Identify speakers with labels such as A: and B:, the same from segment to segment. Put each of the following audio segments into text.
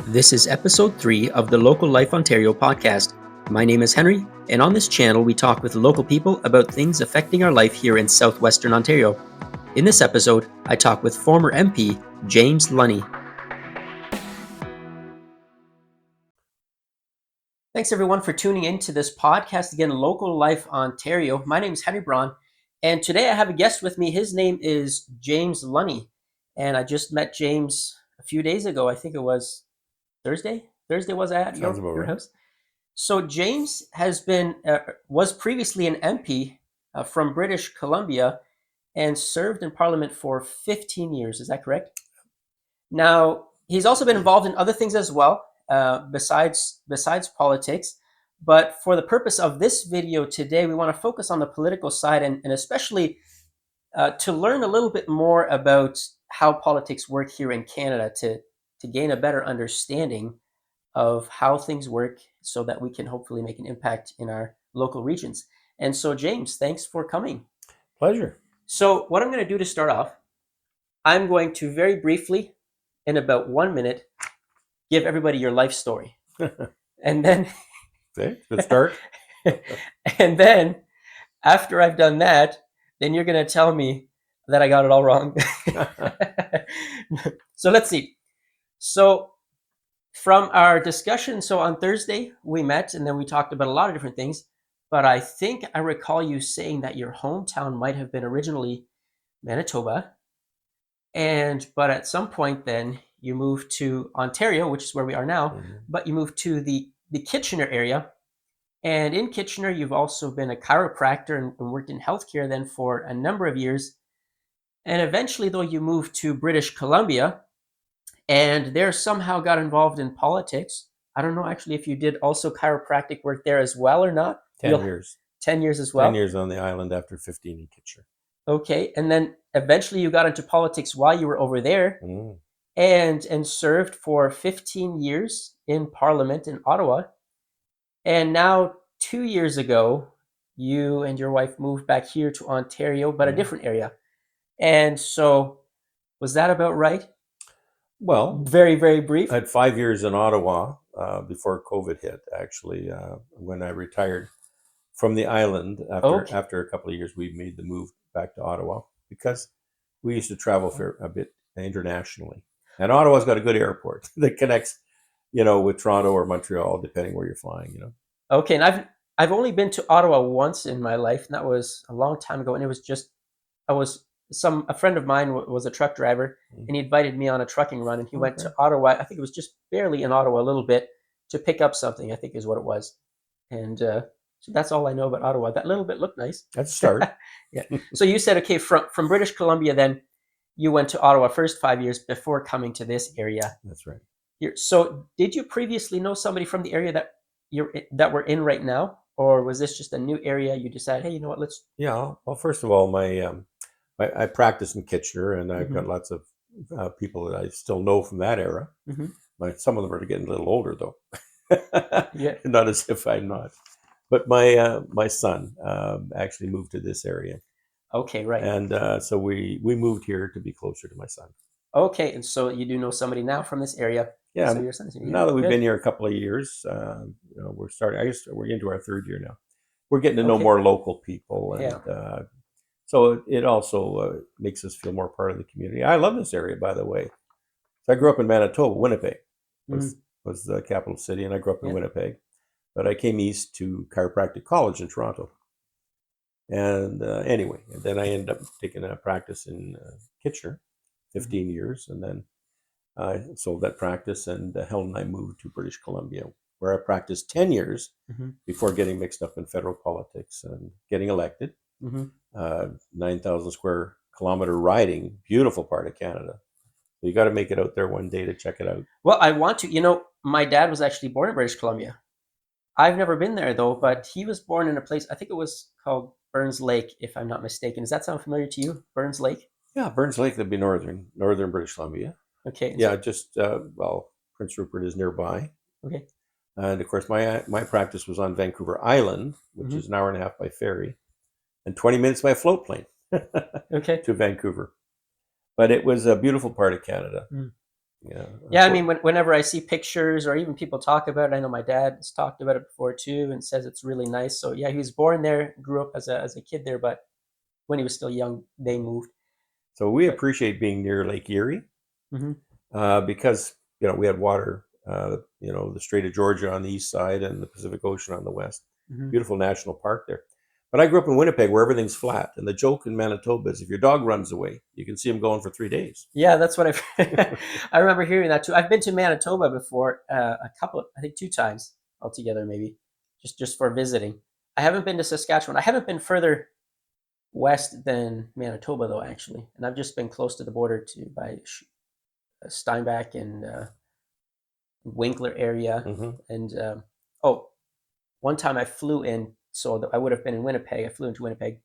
A: This is episode 3 of the Local Life Ontario podcast. My name is Henry, and on this channel we talk with local people about things affecting our life here in southwestern Ontario. In this episode, I talk with former MP James Lunney. Thanks everyone for tuning in to this podcast again, Local Life Ontario. My name is Henry Braun, and today I have a guest with me. His name is James Lunney, and I just met James a few days ago. I think it was Thursday was I at your house? So James was previously an MP from British Columbia and served in Parliament for 15 years. Is that correct? Now he's also been involved in other things as well, besides politics. But for the purpose of this video today, we want to focus on the political side and especially to learn a little bit more about how politics work here in Canada to gain a better understanding of how things work so that we can hopefully make an impact in our local regions. And so, James, thanks for coming.
B: Pleasure.
A: So what I'm going to do to start off, I'm going to very briefly, in about 1 minute, give everybody your life story. And then...
B: Okay, good start.
A: And then, after I've done that, then you're going to tell me that I got it all wrong. So let's see. So from our discussion, so on Thursday we met and then we talked about a lot of different things, but I think I recall you saying that your hometown might have been originally Manitoba, but at some point then you moved to Ontario, which is where we are now, but you moved to the Kitchener area, and in Kitchener you've also been a chiropractor and worked in healthcare then for a number of years, and eventually though you moved to British Columbia, and there somehow got involved in politics. I don't know actually if you did also chiropractic work there as well or not.
B: 10 years.
A: 10 years as well?
B: 10 years on the island after 15 in Kitchener.
A: Okay, and then eventually you got into politics while you were over there and served for 15 years in Parliament in Ottawa. And now 2 years ago, you and your wife moved back here to Ontario, but a different area. And so, was that about right?
B: Well,
A: very, very brief.
B: I had 5 years in Ottawa before COVID hit, actually, when I retired from the island. After a couple of years, we made the move back to Ottawa because we used to travel for a bit internationally. And Ottawa's got a good airport that connects, with Toronto or Montreal, depending where you're flying,
A: Okay, and I've only been to Ottawa once in my life, and that was a long time ago, and it was just, a friend of mine was a truck driver, and he invited me on a trucking run, and he went to Ottawa. I think it was just barely in Ottawa a little bit to pick up something, I think is what it was. And so that's all I know about Ottawa. That little bit looked nice.
B: That's a start.
A: Yeah. So you said, okay, from British Columbia, then you went to Ottawa first 5 years before coming to this area.
B: That's right.
A: So did you previously know somebody from the area that we're in right now? Or was this just a new area you decided, hey, you know what, let's...
B: Yeah, well, first of all, I practice in Kitchener, and I've got lots of people that I still know from that era. Some of them are getting a little older, though.
A: Yeah.
B: Not as if I'm not. But my son actually moved to this area.
A: Okay, right.
B: And so we moved here to be closer to my son.
A: Okay, and so you do know somebody now from this area.
B: Yeah.
A: So your son's here.
B: Now that we've been here a couple of years, we're starting. We're into our third year now. We're getting to know more local people, and so it also makes us feel more part of the community. I love this area, by the way. So I grew up in Manitoba. Winnipeg was the capital city, and I grew up in Winnipeg. But I came east to chiropractic college in Toronto. And anyway, and then I ended up taking a practice in Kitchener, 15 years, and then I sold that practice, and Helen and I moved to British Columbia, where I practiced 10 years before getting mixed up in federal politics and getting elected. 9,000 square kilometer riding, beautiful part of Canada. So you got to make it out there one day to check it out.
A: Well, I want to. My dad was actually born in British Columbia. I've never been there, though, but he was born in a place, I think it was called Burns Lake, if I'm not mistaken. Does that sound familiar to you, Burns Lake?
B: Yeah, Burns Lake would be northern British Columbia.
A: Okay.
B: Yeah, just, Prince Rupert is nearby.
A: Okay.
B: And, of course, my practice was on Vancouver Island, which is an hour and a half by ferry, and 20 minutes by float plane to Vancouver. But it was a beautiful part of Canada. Yeah.
A: Yeah, I mean, whenever I see pictures or even people talk about it, I know my dad has talked about it before too, and says it's really nice. So yeah, he was born there, grew up as a kid there, but when he was still young, they moved.
B: So we
A: But
B: appreciate being near Lake Erie
A: hmm
B: because we had water. The Strait of Georgia on the east side and the Pacific Ocean on the west.
A: hmm
B: Beautiful national park there. But I grew up in Winnipeg, where everything's flat, and the joke in Manitoba is if your dog runs away, you can see him going for 3 days.
A: yeah, that's what I remember hearing that too. I've been to Manitoba before, a couple, I think 2 times altogether, maybe just for visiting. I haven't been to Saskatchewan. I haven't been further west than Manitoba though, actually, and I've just been close to the border to by Steinbach and Winkler area,
B: Hmm.
A: and oh, one time I flew in, so I would have been in Winnipeg. I flew into Winnipeg,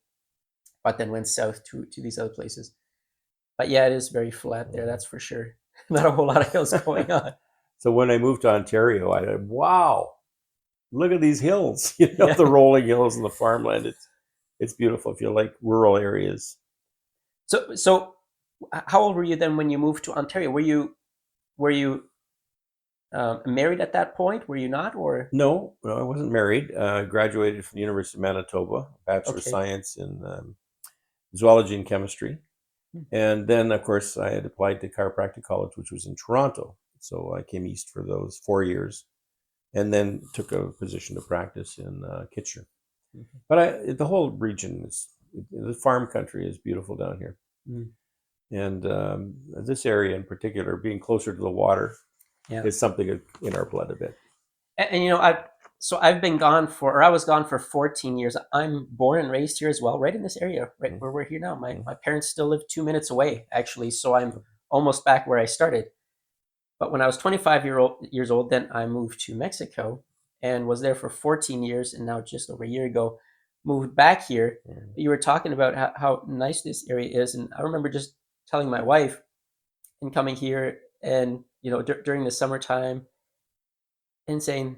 A: but then went south to these other places. But yeah, it is very flat there. That's for sure. Not a whole lot of hills going on.
B: So when I moved to Ontario, I said, "Wow, look at these hills!
A: Yeah.
B: The rolling hills and the farmland. It's beautiful if you like rural areas."
A: So how old were you then when you moved to Ontario? Were you married at that point? Were you not, or
B: No, no, I wasn't married. Graduated from the University of Manitoba, Bachelor of
A: okay?
B: Science in zoology and chemistry.
A: Hmm.
B: And then, of course, I had applied to chiropractic college, which was in Toronto. So I came east for those 4 years and then took a position to practice in Kitchener.
A: Okay.
B: But the whole region is, the farm country is beautiful down here.
A: Mm.
B: And this area in particular, being closer to the water,
A: Yeah.
B: is something in our blood a bit.
A: And I've been gone for, or I was gone for 14 years. I'm born and raised here as well, right in this area, right
B: Mm-hmm.
A: where we're here now. My parents still live 2 minutes away, actually, so I'm almost back where I started. But when I was years old, then I moved to Mexico and was there for 14 years, and now just over a year ago, moved back here.
B: Mm-hmm.
A: You were talking about how nice this area is, and I remember just telling my wife and coming here, and during the summertime, and saying,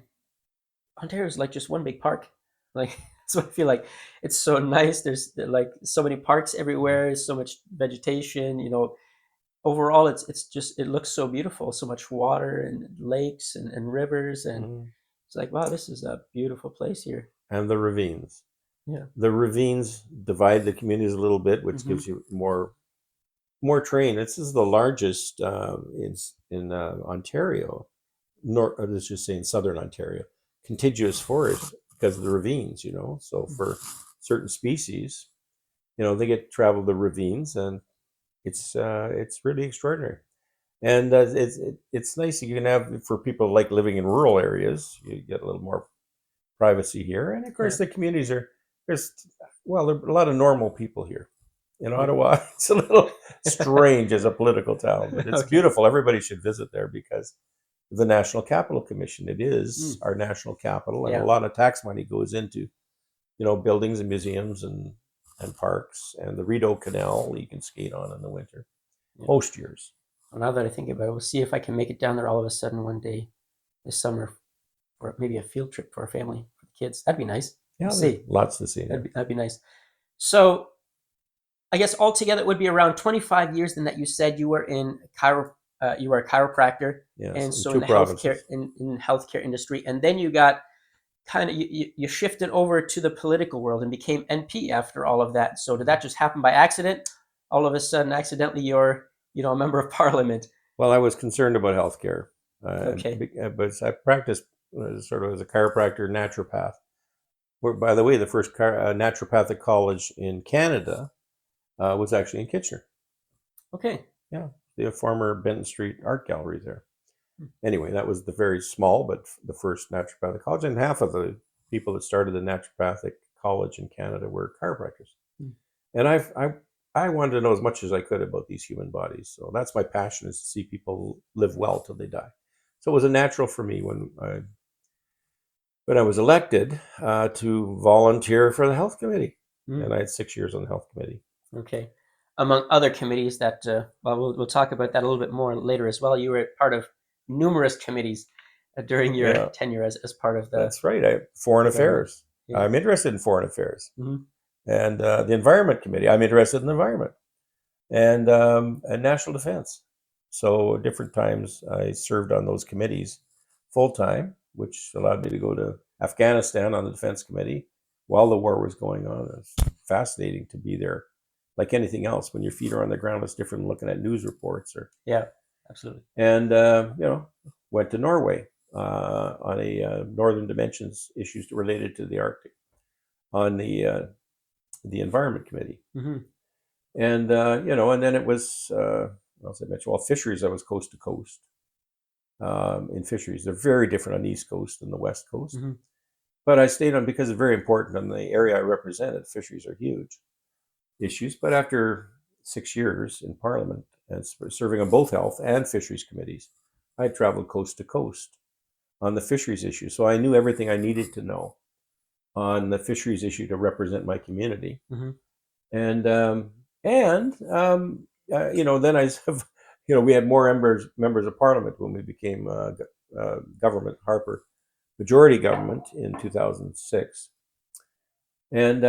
A: Ontario is like just one big park. Like that's what I feel like. It's so nice. There's like so many parks everywhere. So much vegetation. Overall, it's just it looks so beautiful. So much water and lakes and rivers, and
B: Mm-hmm.
A: it's like wow, this is a beautiful place here.
B: And the ravines.
A: Yeah.
B: The ravines divide the communities a little bit, which
A: hmm
B: gives you more terrain. This is the largest in Ontario, let's just say in southern Ontario, contiguous forest because of the ravines. So for certain species, they get to travel the ravines, and it's really extraordinary. And it's nice. You can have for people like living in rural areas, you get a little more privacy here, and of
A: Yeah.
B: course the communities are there's well, there are a lot of normal people here. In
A: Yeah.
B: Ottawa, it's a little strange as a political town, but it's
A: Okay.
B: beautiful. Everybody should visit there because the National Capital Commission. It is
A: Mm.
B: our national capital, and a
A: Yeah.
B: lot of tax money goes into buildings and museums and parks, and the Rideau Canal you can skate on in the winter
A: Yeah.
B: most years.
A: Well, now that I think about it, we'll see if I can make it down there all of a sudden one day this summer, or maybe a field trip for our family, for the kids. That'd be nice. We'll
B: Yeah, there's
A: see.
B: lots to see
A: That'd
B: there.
A: be nice. So I guess altogether it would be around 25 years then that you said you were in you were a chiropractor,
B: Yes,
A: and
B: in
A: so in
B: two
A: the healthcare
B: provinces.
A: in healthcare industry, and then you got kind of you shifted over to the political world and became NP after all of that. So did that just happen by accident? All of a sudden, accidentally, you're a member of parliament.
B: Well, I was concerned about healthcare,
A: Okay.
B: but I practiced sort of as a chiropractor, naturopath. Where, by the way, the first naturopathic college in Canada was actually in Kitchener.
A: Okay.
B: Yeah, the former Benton Street Art Gallery there. Anyway, that was the very small, but the first naturopathic college, and half of the people that started the naturopathic college in Canada were chiropractors.
A: Hmm.
B: And I wanted to know as much as I could about these human bodies. So that's my passion, is to see people live well till they die. So it was a natural for me when I was elected to volunteer for the health committee,
A: Hmm.
B: and I had 6 years on the health committee.
A: Okay. Among other committees that, well, we'll talk about that a little bit more later as well. You were part of numerous committees during your
B: Yeah,
A: tenure as part of the
B: that's right. Foreign
A: government.
B: affairs.
A: Yeah.
B: I'm interested in foreign affairs,
A: hmm
B: and the environment committee. I'm interested in the environment, and national defense. So different times I served on those committees full time, which allowed me to go to Afghanistan on the defense committee while the war was going on. It was fascinating to be there. Like anything else, when your feet are on the ground, it's different than looking at news reports. Or
A: Yeah, absolutely.
B: and went to Norway on a Northern Dimensions issues related to the Arctic on the Environment Committee.
A: Mm-hmm.
B: And and then it was as I mentioned, well, fisheries. I was coast to coast in fisheries. They're very different on the East Coast than the West Coast.
A: Mm-hmm.
B: But I stayed on because it's very important in the area I represented. Fisheries are huge issues. But after 6 years in Parliament and serving on both health and fisheries committees, I traveled coast to coast on the fisheries issue. So I knew everything I needed to know on the fisheries issue to represent my community.
A: Mm-hmm.
B: And then I have, we had more members of Parliament when we became government, Harper majority government in 2006. And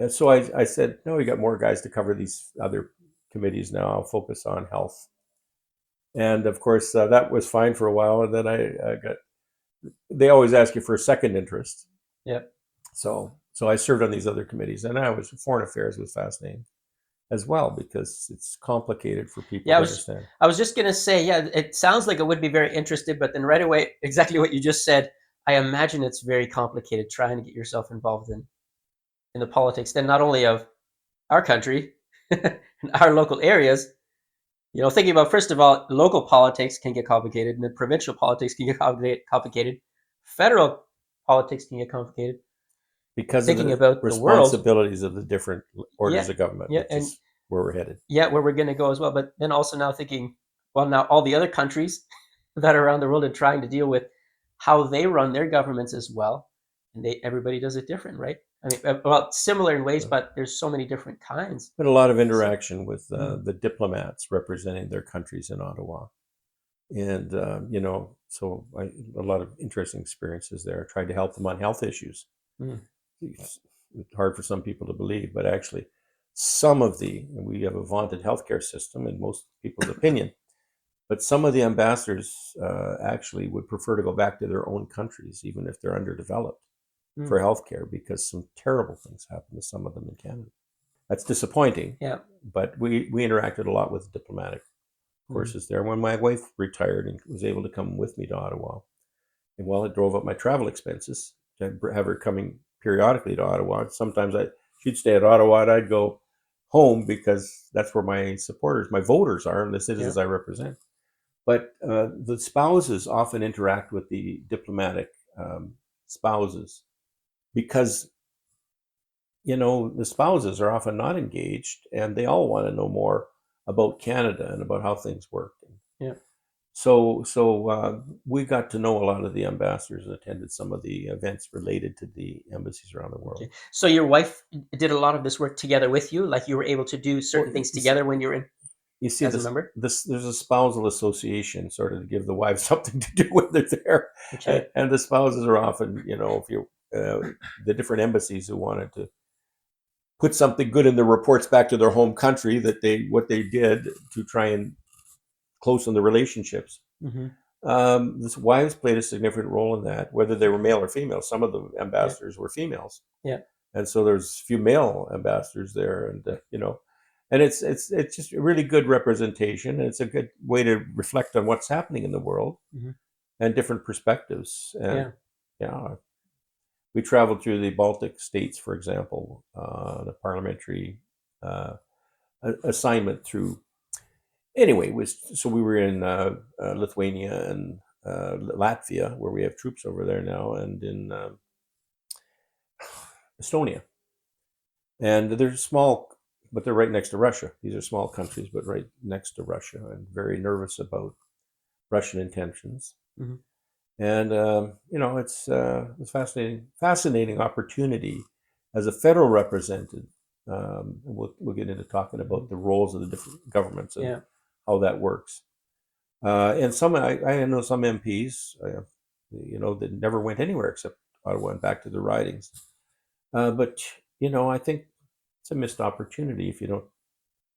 B: so I said, no, we got more guys to cover these other committees now. I'll focus on health. And of course, that was fine for a while. And then they always ask you for a second interest.
A: Yep.
B: So I served on these other committees, and foreign affairs was fascinating as well because it's complicated for people
A: Yeah,
B: to understand.
A: I was just gonna say, yeah, it sounds like it would be very interested, but then right away, exactly what you just said, I imagine it's very complicated trying to get yourself involved in the politics, then not only of our country and our local areas. Thinking about, first of all, local politics can get complicated, and then provincial politics can get complicated. Federal politics can get complicated.
B: Because of
A: Thinking
B: the
A: about the world,
B: responsibilities of the different orders
A: yeah,
B: of government,
A: yeah,
B: which
A: and
B: is where we're headed.
A: yeah, where we're going to go as well. But then also now thinking, well, now all the other countries that are around the world are trying to deal with how they run their governments as well, and everybody does it different, right? I mean, well, similar in ways,
B: So,
A: but there's so many different kinds.
B: but a lot of
A: So,
B: interaction with the diplomats representing their countries in Ottawa. And, a lot of interesting experiences there. I tried to help them on health issues.
A: mm,
B: It's hard for some people to believe, but actually, we have a vaunted healthcare system in most people's opinion, but some of the ambassadors actually would prefer to go back to their own countries, even if they're underdeveloped
A: mm,
B: for healthcare, because some terrible things happen to some of them in Canada. That's disappointing,
A: yeah.
B: but we interacted a lot with diplomatic
A: Mm,
B: courses there. When my wife retired and was able to come with me to Ottawa, and while it drove up my travel expenses to have her coming periodically to Ottawa, sometimes she'd stay at Ottawa and I'd go home because that's where my supporters, my voters are, and the
A: yeah.
B: citizens I represent. But the spouses often interact with the diplomatic spouses because the spouses are often not engaged and they all want to know more about Canada and about how things work.
A: Yeah.
B: So we got to know a lot of the ambassadors and attended some of the events related to the embassies around the world.
A: Okay. So your wife did a lot of this work together with you, like you were able to do
B: Well,
A: certain things together when you were in
B: you see
A: as a
B: this,
A: member.
B: there's a spousal association sort of to give the wives something to do when they're there,
A: Okay.
B: and the spouses are often, if you the different embassies who wanted to put something good in their reports back to their home country that what they did to try and closen the relationships.
A: Mm-hmm.
B: The wives played a significant role in that, whether they were male or female. Some of the
A: Yeah.
B: ambassadors were females,
A: Yeah.
B: and so there's few male ambassadors there, and it's just a really good representation, and it's a good way to reflect on what's happening in the world
A: Mm-hmm.
B: and different perspectives. And
A: Yeah.
B: yeah, we traveled through the Baltic states, for example, on a parliamentary uh, assignment through. Anyway, so we were in Lithuania and Latvia, where we have troops over there now, and in Estonia. And they're small, but they're right next to Russia. These are small countries, but right next to Russia, and very nervous about Russian intentions.
A: Mm-hmm.
B: And it's fascinating opportunity as a federal representative. We'll get into talking about the roles of the different governments and
A: Yeah.
B: how that works. And I know some MPs, that never went anywhere except Ottawa and back to the ridings. But I think it's a missed opportunity if you don't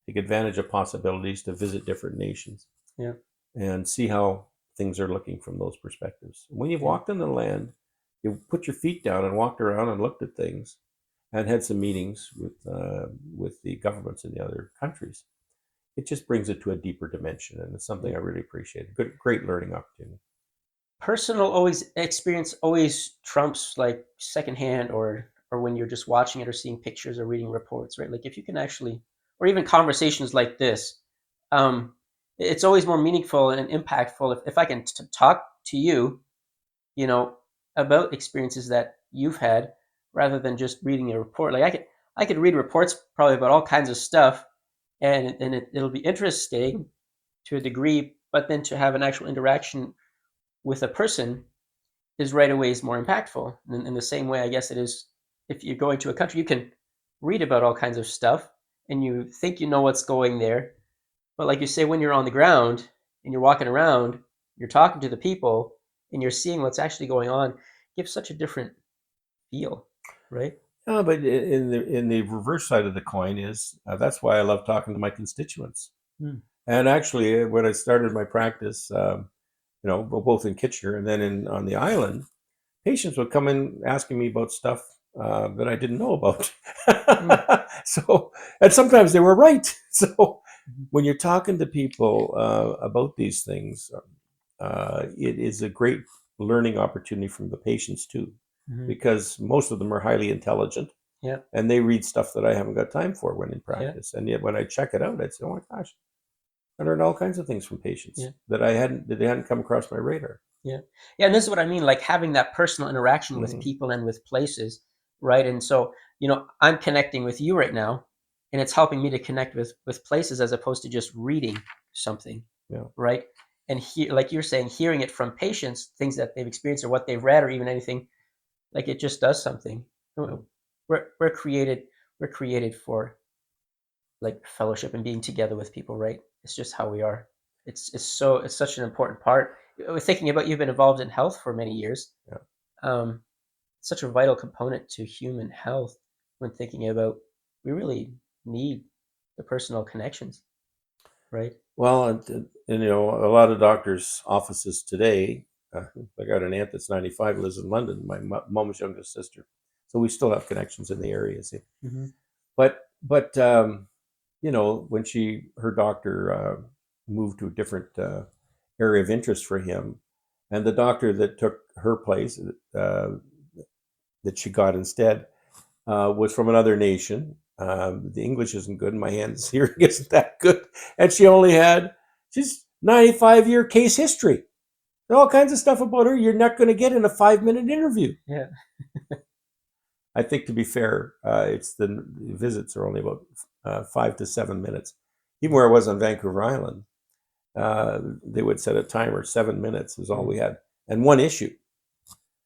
B: take advantage of possibilities to visit different nations.
A: Yeah.
B: and see how things are looking from those perspectives. When you've
A: Yeah.
B: walked in the land, you put your feet down and walked around and looked at things, and had some meetings with the governments in the other countries. It just brings it to a deeper dimension, and it's something
A: Yeah.
B: I really appreciate. Good, great learning opportunity.
A: Personal always experience always trumps like secondhand or when you're just watching it or seeing pictures or reading reports, right? Like if you can actually, or even conversations like this, um, it's always more meaningful and impactful if I can talk to you, you know, about experiences that you've had rather than just reading a report. Like I could read reports probably about all kinds of stuff, and it'll be interesting to a degree, but then to have an actual interaction with a person is right away is more impactful. In the same way, I guess it is if you're going to a country, you can read about all kinds of stuff and you think you know what's going there. But like you say, when you're on the ground and you're walking around, you're talking to the people and you're seeing what's actually going on, it gives such a different feel, right?
B: But in the reverse side of the coin is that's why I love talking to my constituents.
A: Mm.
B: And actually, when I started my practice, both in Kitchener and then on the island, patients would come in asking me about stuff that I didn't know about.
A: Mm.
B: So, and sometimes they were right. So,
A: Mhm.
B: when you're talking to people about these things, it is a great learning opportunity from the patients too,
A: Mhm.
B: because most of them are highly intelligent
A: Yeah,
B: and they read stuff that I haven't got time for when in
A: yeah,
B: practice. And yet, when I check it out, I'd say, "Oh my gosh, I learned all kinds of things from patients
A: yeah.
B: that they hadn't come across my radar."
A: Yeah. Yeah, and this is what I mean, like having that personal interaction with
B: Hmm.
A: people and with places, right? And so, I'm connecting with you right now, and it's helping me to connect with places as opposed to just reading something,
B: Yeah.
A: right? And like you're saying, hearing it from patients, things that they've experienced or what they've read or even anything, like it just does something.
B: Yeah.
A: We're created for like fellowship and being together with people, right? It's just how we are. It's such an important part. Thinking about you've been involved in health for many years.
B: Yeah.
A: Um, such a vital component to human health when thinking about we really need the personal connections, right?
B: Well, a lot of doctors' offices today. I got an aunt that's 95, lives in London. My mom's youngest sister, so we still have connections in the area. See,
A: Mm-hmm.
B: but when her doctor moved to a different area of interest for him, and the doctor that took her place that she got instead was from another nation. The English isn't good, and my hand's hearing isn't that good. And she's 95-year case history. There all kinds of stuff about her you're not going to get in a 5-minute interview.
A: Yeah.
B: I think, to be fair, it's the visits are only about 5 to 7 minutes. Even where I was on Vancouver Island, they would set a timer. 7 minutes is all
A: Mm.
B: we had, and one issue.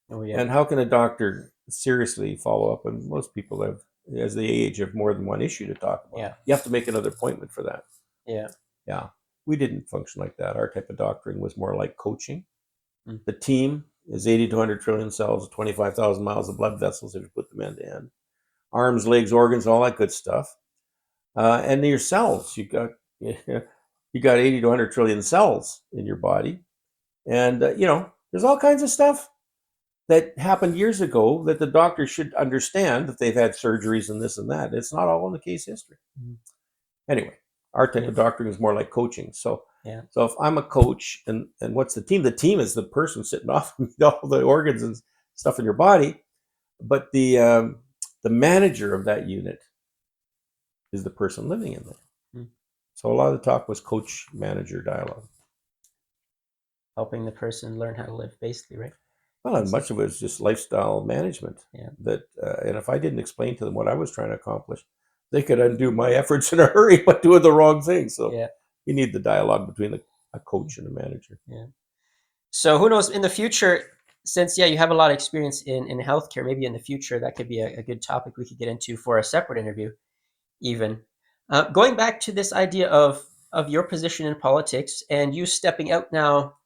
A: Oh yeah.
B: And how can a doctor seriously follow up? And most people have, as they age, have more than one issue to talk about.
A: Yeah.
B: You have to make another appointment for that.
A: Yeah.
B: Yeah. We didn't function like that. Our type of doctoring was more like coaching.
A: Mm.
B: The team is 80 to 100 trillion cells, 25,000 miles of blood vessels if you put them end to end. Arms, legs, organs, all that good stuff. And your cells, you got 80 to 100 trillion cells in your body. And, there's all kinds of stuff that happened years ago that the doctor should understand that they've had surgeries and this and that. It's not all in the case history.
A: Mm.
B: Anyway, our type
A: Yeah.
B: of doctoring is more like coaching. So,
A: Yeah.
B: so if I'm a coach, and what's the team? The team is the person sitting off all the organs and stuff in your body, but the manager of that unit is the person living in there.
A: Mm.
B: So a lot of the talk was coach manager dialogue.
A: Helping the person learn how to live, basically, right?
B: Well, and much of it was just lifestyle management.
A: Yeah.
B: And if I didn't explain to them what I was trying to accomplish, they could undo my efforts in a hurry by doing the wrong thing. So
A: Yeah.
B: you need the dialogue between a coach and a manager.
A: Yeah. So who knows in the future, since you have a lot of experience in healthcare, maybe in the future that could be a good topic we could get into for a separate interview, even. Going back to this idea of your position in politics and you stepping out now,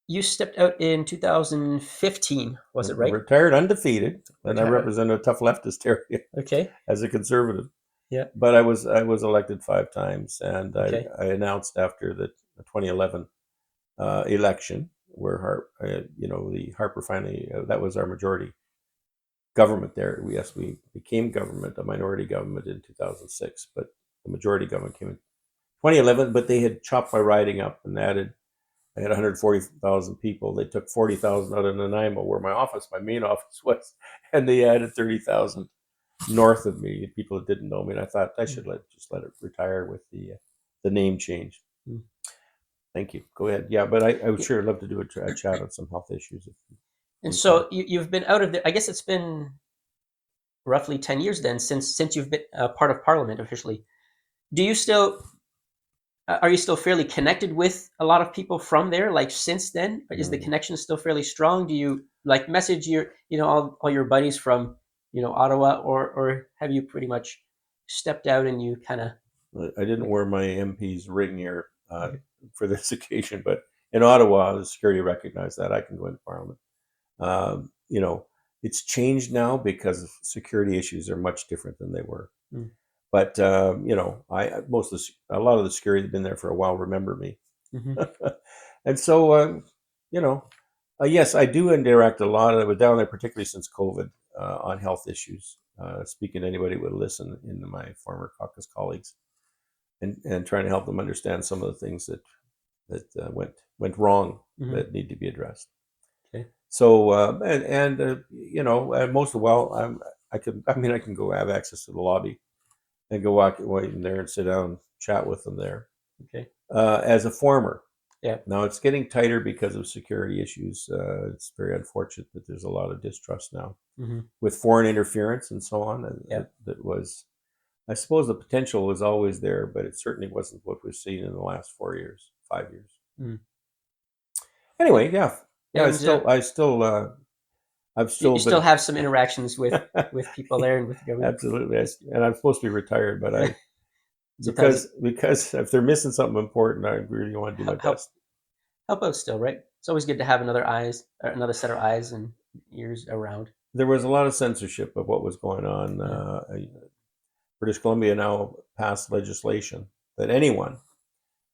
A: you stepped out in 2015, was it right?
B: Retired undefeated, and I
A: Retired.
B: represent a tough leftist area
A: Okay.
B: as a conservative.
A: Yeah.
B: But I was elected 5 times, and I,
A: Okay.
B: I announced after that the 2011 election, where the Harper finally that was our majority government there. We became government, a minority government in 2006, but the majority government came in 2011. But they had chopped my riding up and added. I had 140,000 people. They took 40,000 out of Nanaimo, where my main office was, and they added 30,000 north of me. People that didn't know me, and I thought I should just let it retire with the name change.
A: Mm.
B: Thank you. Go ahead. Yeah, but I would sure love to do a chat on some health issues.
A: And so you've been out of the. I guess it's been roughly 10 years then since you've been part of Parliament officially. Do you still are you still fairly connected with a lot of people from there? Like since then, is the connection still fairly strong? Do you like message your all your buddies from Ottawa, or have you pretty much stepped out and you kind of?
B: I didn't wear my MP's ring here for this occasion, but in Ottawa, the security recognized that I can go into Parliament. You know, it's changed now because security issues are much different than they were.
A: Mm.
B: But a lot of the security that have been there for a while remember me,
A: Mm-hmm.
B: and so yes, I do interact a lot. I was down there, particularly since COVID, on health issues, speaking to anybody who would listen, in my former caucus colleagues, and trying to help them understand some of the things that went wrong,
A: Mm-hmm.
B: that need to be addressed.
A: Okay.
B: So most of well, I can go have access to the lobby and go walk in there and sit down, chat with them there.
A: Okay.
B: As a former,
A: Yeah.
B: now it's getting tighter because of security issues. It's very unfortunate that there's a lot of distrust now
A: Mm-hmm.
B: with foreign interference and so on. That was, I suppose, the potential was always there, but it certainly wasn't what we've seen in the last 4 years, 5 years.
A: Mm.
B: Anyway, yeah.
A: And
B: I've
A: you
B: still
A: still
B: been
A: have some interactions with people there and with the government.
B: absolutely, and I'm supposed to be retired, but I
A: Sometimes
B: because if they're missing something important, I really want to do my
A: help
B: best.
A: out still, right? It's always good to have another set of eyes and ears around.
B: There was a lot of censorship of what was going on. British Columbia now passed legislation that anyone,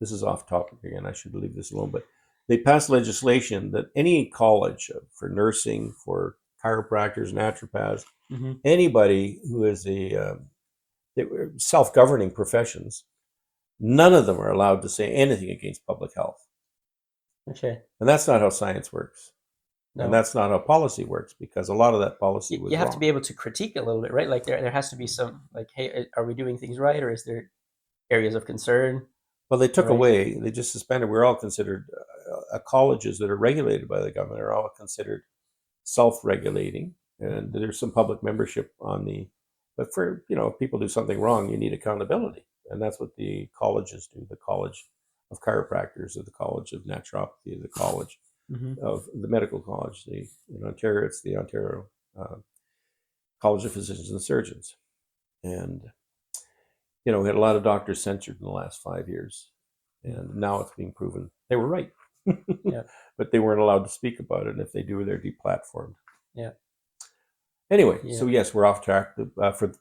B: this is off topic again, I should leave this alone, but they passed legislation that any college for nursing, for chiropractors, naturopaths,
A: Mm-hmm.
B: anybody who is self-governing professions, none of them are allowed to say anything against public health.
A: Okay.
B: And that's not how science works.
A: No.
B: And that's not how policy works, because a lot of that policy was
A: You have
B: wrong.
A: to be able to critique a little bit, right? Like there has to be some like, hey, are we doing things right, or is there areas of concern?
B: Well, they took
A: Right.
B: away, they just suspended. We're all considered, colleges that are regulated by the government are all considered self-regulating, and there's some public membership on but for, if people do something wrong, you need accountability. And that's what the colleges do. The College of Chiropractors, or the College of Naturopathy, the College
A: Mm-hmm.
B: of the Medical College. In Ontario, it's the Ontario College of Physicians and Surgeons. And, we had a lot of doctors censored in the last 5 years. And now it's being proven they were right.
A: Yeah.
B: But they weren't allowed to speak about it. And if they do, they're deplatformed.
A: Yeah.
B: Anyway,
A: Yeah.
B: so yes, we're off track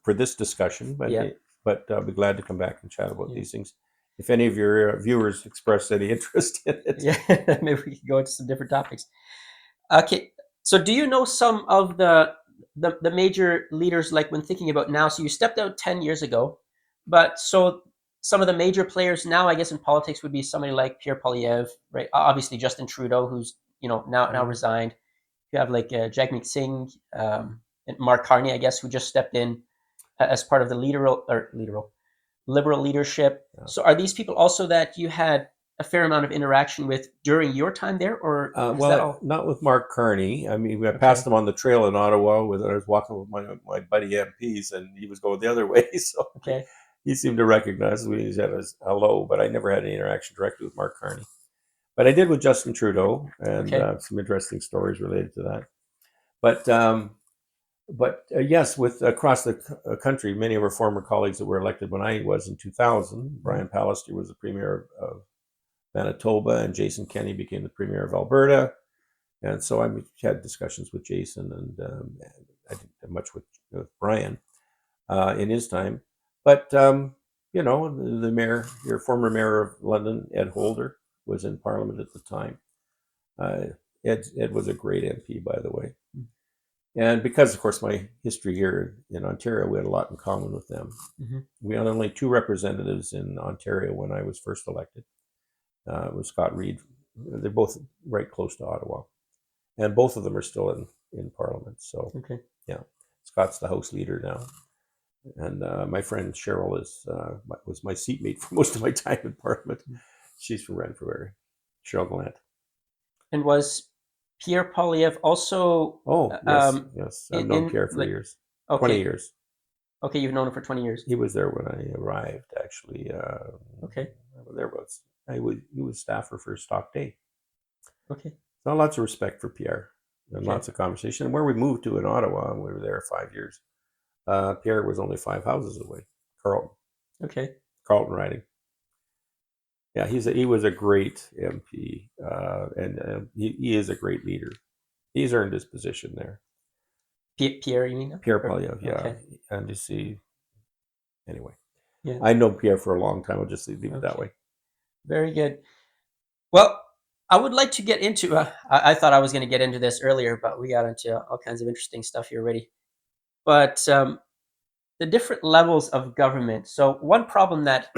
B: for this discussion, but
A: Yeah.
B: I'll be glad to come back and chat about these things. If any of your viewers express any interest in it.
A: Yeah, maybe we could go into some different topics. Okay, so do you know some of the major leaders, like when thinking about now? So you stepped out 10 years ago, but so some of the major players now, I guess, in politics would be somebody like Pierre Poilievre, right? Obviously, Justin Trudeau, who's now resigned. You have like Jagmeet Singh, and Mark Carney, I guess, who just stepped in as part of the liberal leadership.
B: Yeah.
A: So are these people also that you had a fair amount of interaction with during your time there, or
B: not with Mark Carney. I mean, I passed him on the trail in Ottawa. I was walking with my buddy MPs, and he was going the other way. So he seemed to recognize me. He said hello, but I never had any interaction directly with Mark Carney. But I did with Justin Trudeau, and some interesting stories related to that. But yes, with across the country, many of our former colleagues that were elected when I was in 2000, Brian Pallister was the premier of Manitoba, and Jason Kenney became the premier of Alberta. And so I had discussions with Jason, and I didn't have much with Brian in his time. But the mayor, your former mayor of London, Ed Holder, was in Parliament at the time. Ed was a great MP, by the way. And because, of course, my history here in Ontario, we had a lot in common with them.
A: Mm-hmm.
B: We had only 2 representatives in Ontario when I was first elected. It was Scott Reid. They're both right close to Ottawa. And both of them are still in Parliament. So,
A: Okay.
B: yeah, Scott's the House Leader now. And my friend Cheryl was my seatmate for most of my time in Parliament. She's from Renfrew, Cheryl Gallant.
A: And was Pierre Poilievre also?
B: Oh, yes. I've known Pierre for years.
A: Okay.
B: 20 years.
A: Okay, you've known him for 20 years.
B: He was there when I arrived, actually.
A: Okay.
B: Thereabouts. He was staffer for Stock Day.
A: Okay.
B: So lots of respect for Pierre and lots of conversation. And where we moved to in Ottawa, we were there 5 years. Pierre was only 5 houses away. Carlton.
A: Okay.
B: Carlton riding. Yeah, he was a great MP, and he is a great leader. He's earned his position there.
A: Pierre, you mean?
B: Pierre Poilievre, yeah.
A: Okay.
B: And you see, anyway.
A: Yeah.
B: I know Pierre for a long time. I'll just leave it that way.
A: Very good. Well, I would like to get into. I thought I was going to get into this earlier, but we got into all kinds of interesting stuff here already. But the different levels of government. So one problem that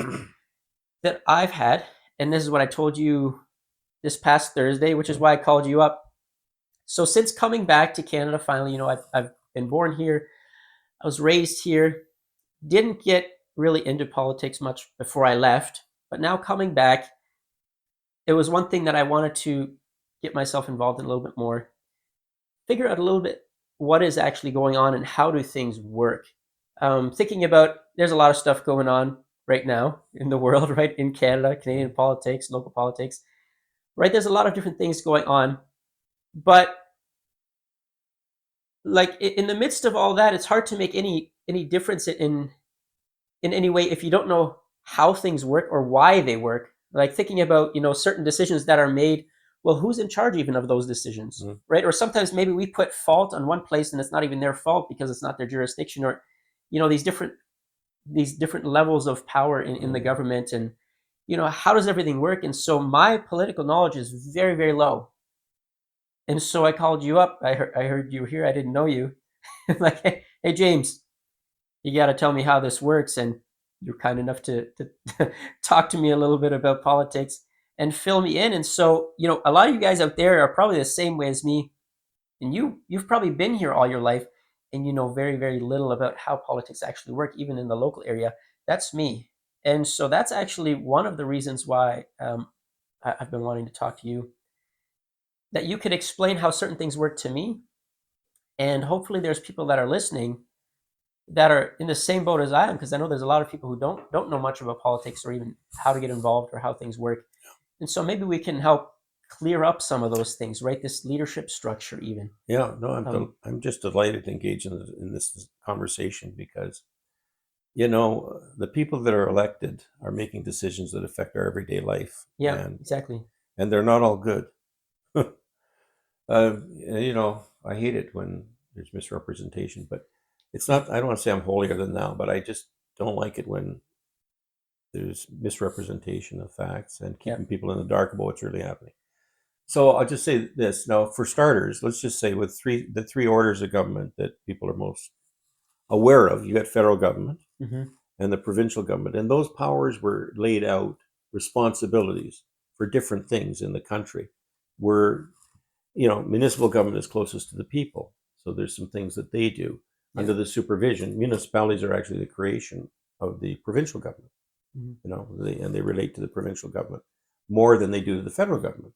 A: I've had, and this is what I told you this past Thursday, which is why I called you up. So since coming back to Canada, finally, I've been born here. I was raised here. Didn't get really into politics much before I left, but now coming back, it was one thing that I wanted to get myself involved in a little bit more, figure out a little bit what is actually going on and how do things work. Thinking about, there's a lot of stuff going on right now in the world, right? In Canada, Canadian politics, local politics, right? There's a lot of different things going on, but like in the midst of all that, it's hard to make any difference in any way if you don't know how things work or why they work. Like thinking about certain decisions that are made. Well, who's in charge even of those decisions, right? Or sometimes maybe we put fault on one place and it's not even their fault because it's not their jurisdiction, or these different levels of power in the government, and how does everything work? And so my political knowledge is very, very low. And so I called you up. I heard you were here. I didn't know you. Like, hey, James, you got to tell me how this works. And you're kind enough to talk to me a little bit about politics and fill me in. And so, a lot of you guys out there are probably the same way as me. And you've probably been here all your life and you know very, very little about how politics actually work, even in the local area. That's me. And so that's actually one of the reasons why I've been wanting to talk to you, that you could explain how certain things work to me. And hopefully there's people that are listening that are in the same boat as I am, because I know there's a lot of people who don't know much about politics or even how to get involved or how things work. And so maybe we can help clear up some of those things, right? This leadership structure even.
B: Yeah, no, I'm just delighted to engage in this conversation because, the people that are elected are making decisions that affect our everyday life.
A: Yeah, exactly.
B: And they're not all good. I hate it when there's misrepresentation, but it's not, I don't want to say I'm holier than thou, but I just don't like it when there's misrepresentation of facts and keeping people in the dark about what's really happening. So I'll just say this. Now, for starters, let's just say with the three orders of government that people are most aware of, you got federal government and the provincial government, and those powers were laid out, responsibilities for different things in the country. Municipal government is closest to the people. So there's some things that they do under the supervision. Municipalities are actually the creation of the provincial government, and they relate to the provincial government more than they do to the federal government.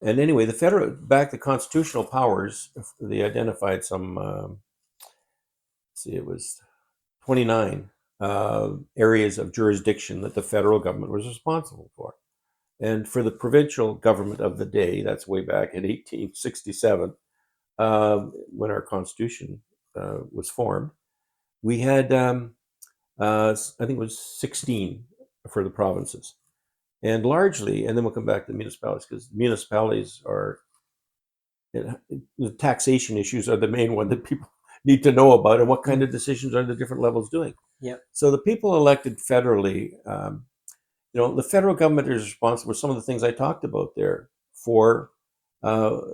B: And anyway, the constitutional powers, they identified some, it was 29 areas of jurisdiction that the federal government was responsible for. And for the provincial government of the day, that's way back in 1867, when our Constitution was formed, we had, I think it was 16 for the provinces. And largely, and then we'll come back to the municipalities, because municipalities are, the taxation issues are the main one that people need to know about, and what kind of decisions are the different levels doing.
A: Yeah.
B: So the people elected federally, the federal government is responsible for some of the things I talked about there for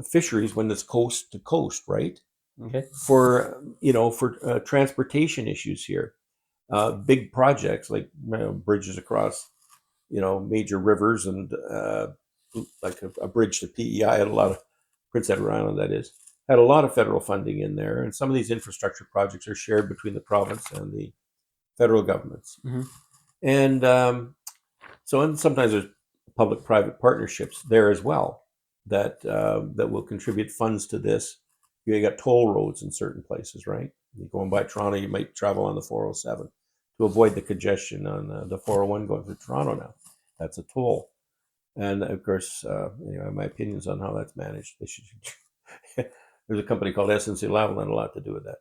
B: fisheries when it's coast to coast, right?
A: Okay.
B: For transportation issues here, big projects like bridges across major rivers and like a bridge to PEI had a lot of Prince Edward Island, that is, had a lot of federal funding in there, and some of these infrastructure projects are shared between the province and the federal governments.
A: Mm-hmm.
B: And and sometimes there's public-private partnerships there as well that will contribute funds to this. You got toll roads in certain places, right? You going by Toronto, you might travel on the 407 to avoid the congestion on the 401 going through Toronto now. That's a toll. And of course, my opinions on how that's managed. They should. There's a company called SNC Lavalin had a lot to do with that.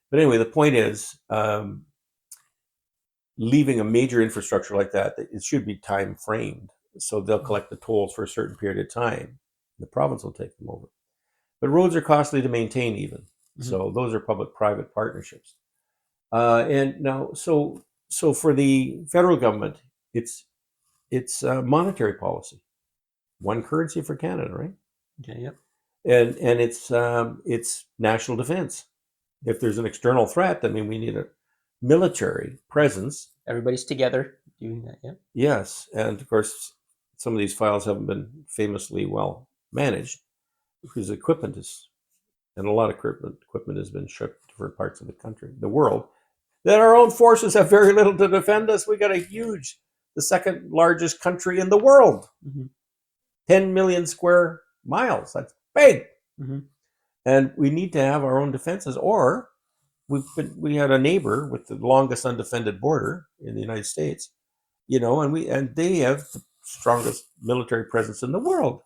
B: But anyway, the point is, leaving a major infrastructure like that, it should be time framed. So they'll collect the tolls for a certain period of time. The province will take them over. But roads are costly to maintain even. Mm-hmm. So those are public-private partnerships. And now, so for the federal government, it's monetary policy. One currency for Canada, right?
A: Okay, yep.
B: And it's national defense. If there's an external threat, I mean, we need a military presence.
A: Everybody's together doing that, yeah.
B: Yes, and of course, some of these files haven't been famously well managed because equipment and a lot of equipment has been shipped to different parts of the country, the world, that our own forces have very little to defend us. We got the second largest country in the world, 10 million square miles. That's big. Mm-hmm. And we need to have our own defenses, or we had a neighbor with the longest undefended border in the United States, and they have the strongest military presence in the world.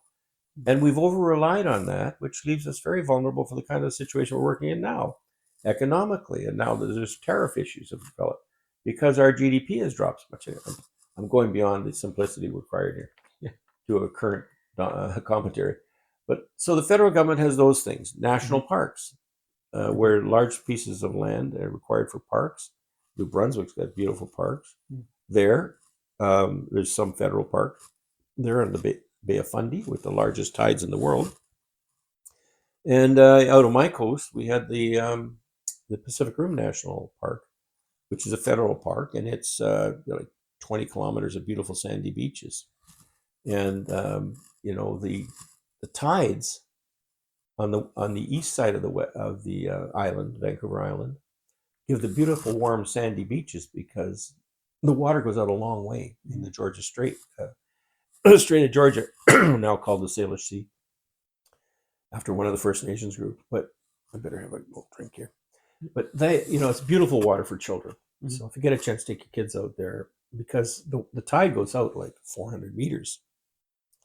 B: And we've over-relied on that, which leaves us very vulnerable for the kind of situation we're working in now, economically. And now there's tariff issues have developed because our GDP has dropped so much. I'm going beyond the simplicity required here to a current commentary. But so the federal government has those things, national parks, where large pieces of land are required for parks. New Brunswick's got beautiful parks. There's some federal parks. They're in the Bay of Fundy with the largest tides in the world. And out on my coast, we had the Pacific Rim National Park, which is a federal park, and it's like 20 kilometers of beautiful sandy beaches. And the tides on the east side of the island, Vancouver Island, give the beautiful warm sandy beaches because the water goes out a long way in the Georgia Strait, Strait of Georgia, now called the Salish Sea, after one of the First Nations groups. But I better have a little drink here. But it's beautiful water for children. Mm-hmm. So if you get a chance to take your kids out there, because the tide goes out like 400 meters,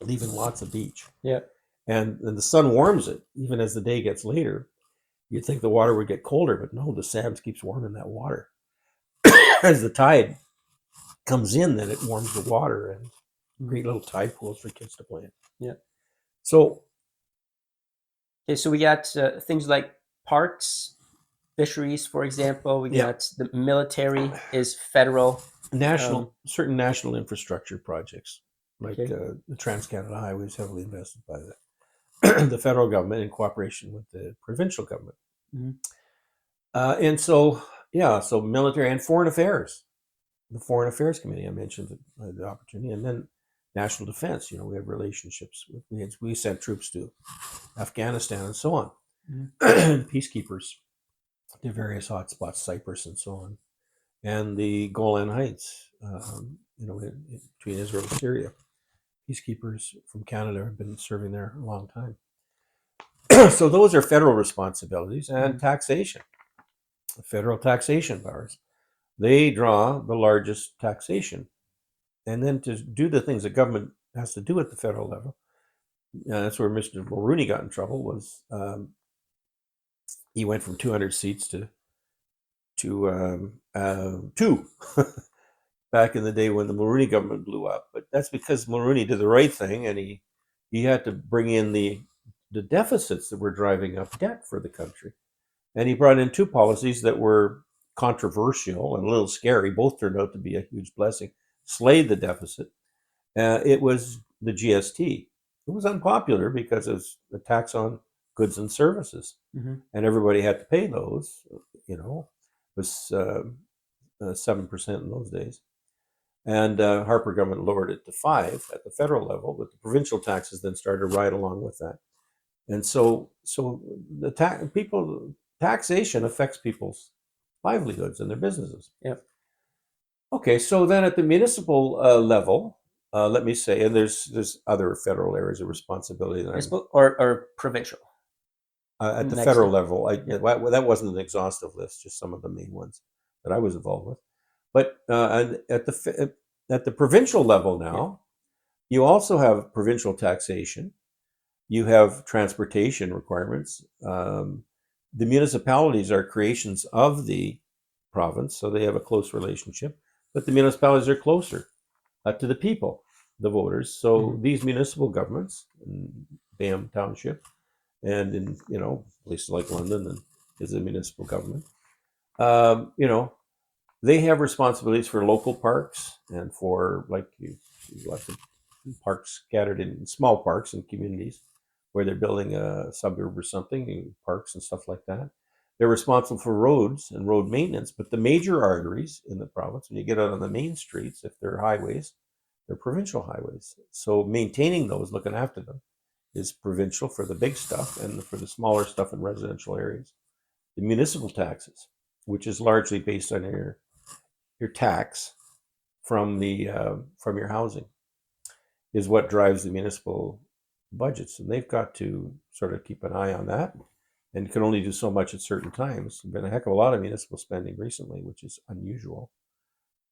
B: leaving lots of beach.
A: Yeah.
B: And the sun warms it, even as the day gets later. You'd think the water would get colder, but no, the sand keeps warming that water. As the tide comes in, then it warms the water and great little tide pools for kids to play in.
A: Yeah.
B: So.
A: Okay, so we got things like parks, fisheries, for example. We got the military is federal.
B: Certain national infrastructure projects, like the Trans-Canada Highway is heavily invested by the federal government in cooperation with the provincial government. Mm-hmm. And so military and foreign affairs. The Foreign Affairs Committee, I mentioned the opportunity, and then national defense. We have relationships we sent troops to Afghanistan and so on, peacekeepers to various hotspots, Cyprus and so on, and the Golan Heights, between Israel and Syria. Peacekeepers from Canada have been serving there a long time. So those are federal responsibilities, and taxation, federal taxation powers. They draw the largest taxation. And then to do the things the government has to do at the federal level, that's where Mr. Mulroney got in trouble, was he went from 200 seats to 2 back in the day when the Mulroney government blew up. But that's because Mulroney did the right thing, and he had to bring in the deficits that were driving up debt for the country. And he brought in 2 policies that were controversial and a little scary. Both turned out to be a huge blessing. Slayed the deficit, It was the GST. It was unpopular because it's a tax on goods and services, and everybody had to pay those. You know, it was 7% in those days. And Harper government lowered it to 5 at the federal level, but the provincial taxes then started right along with that. And so the taxation affects people's livelihoods and their businesses.
A: Yep.
B: Okay, so then at the municipal level, let me say, and there's other federal areas of responsibility that
A: or provincial.
B: At the
A: Next
B: federal
A: thing.
B: level, that wasn't an exhaustive list, just some of the main ones that I was involved with. But and at the provincial level now, you also have provincial taxation. You have transportation requirements. The municipalities are creations of the province, so they have a close relationship. But the municipalities are closer to the people, the voters. So these municipal governments, in Bam Township, and in places like London, and is a municipal government. You know, they have responsibilities for local parks and for lots of parks scattered in small parks and communities where they're building a suburb or something, parks and stuff like that. They're responsible for roads and road maintenance, but the major arteries in the province, when you get out on the main streets, if they're highways, they're provincial highways. So maintaining those, looking after them, is provincial for the big stuff, and for the smaller stuff in residential areas, the municipal taxes, which is largely based on your tax from your housing, is what drives the municipal budgets, and they've got to sort of keep an eye on that, and can only do so much at certain times. There's been a heck of a lot of municipal spending recently, which is unusual.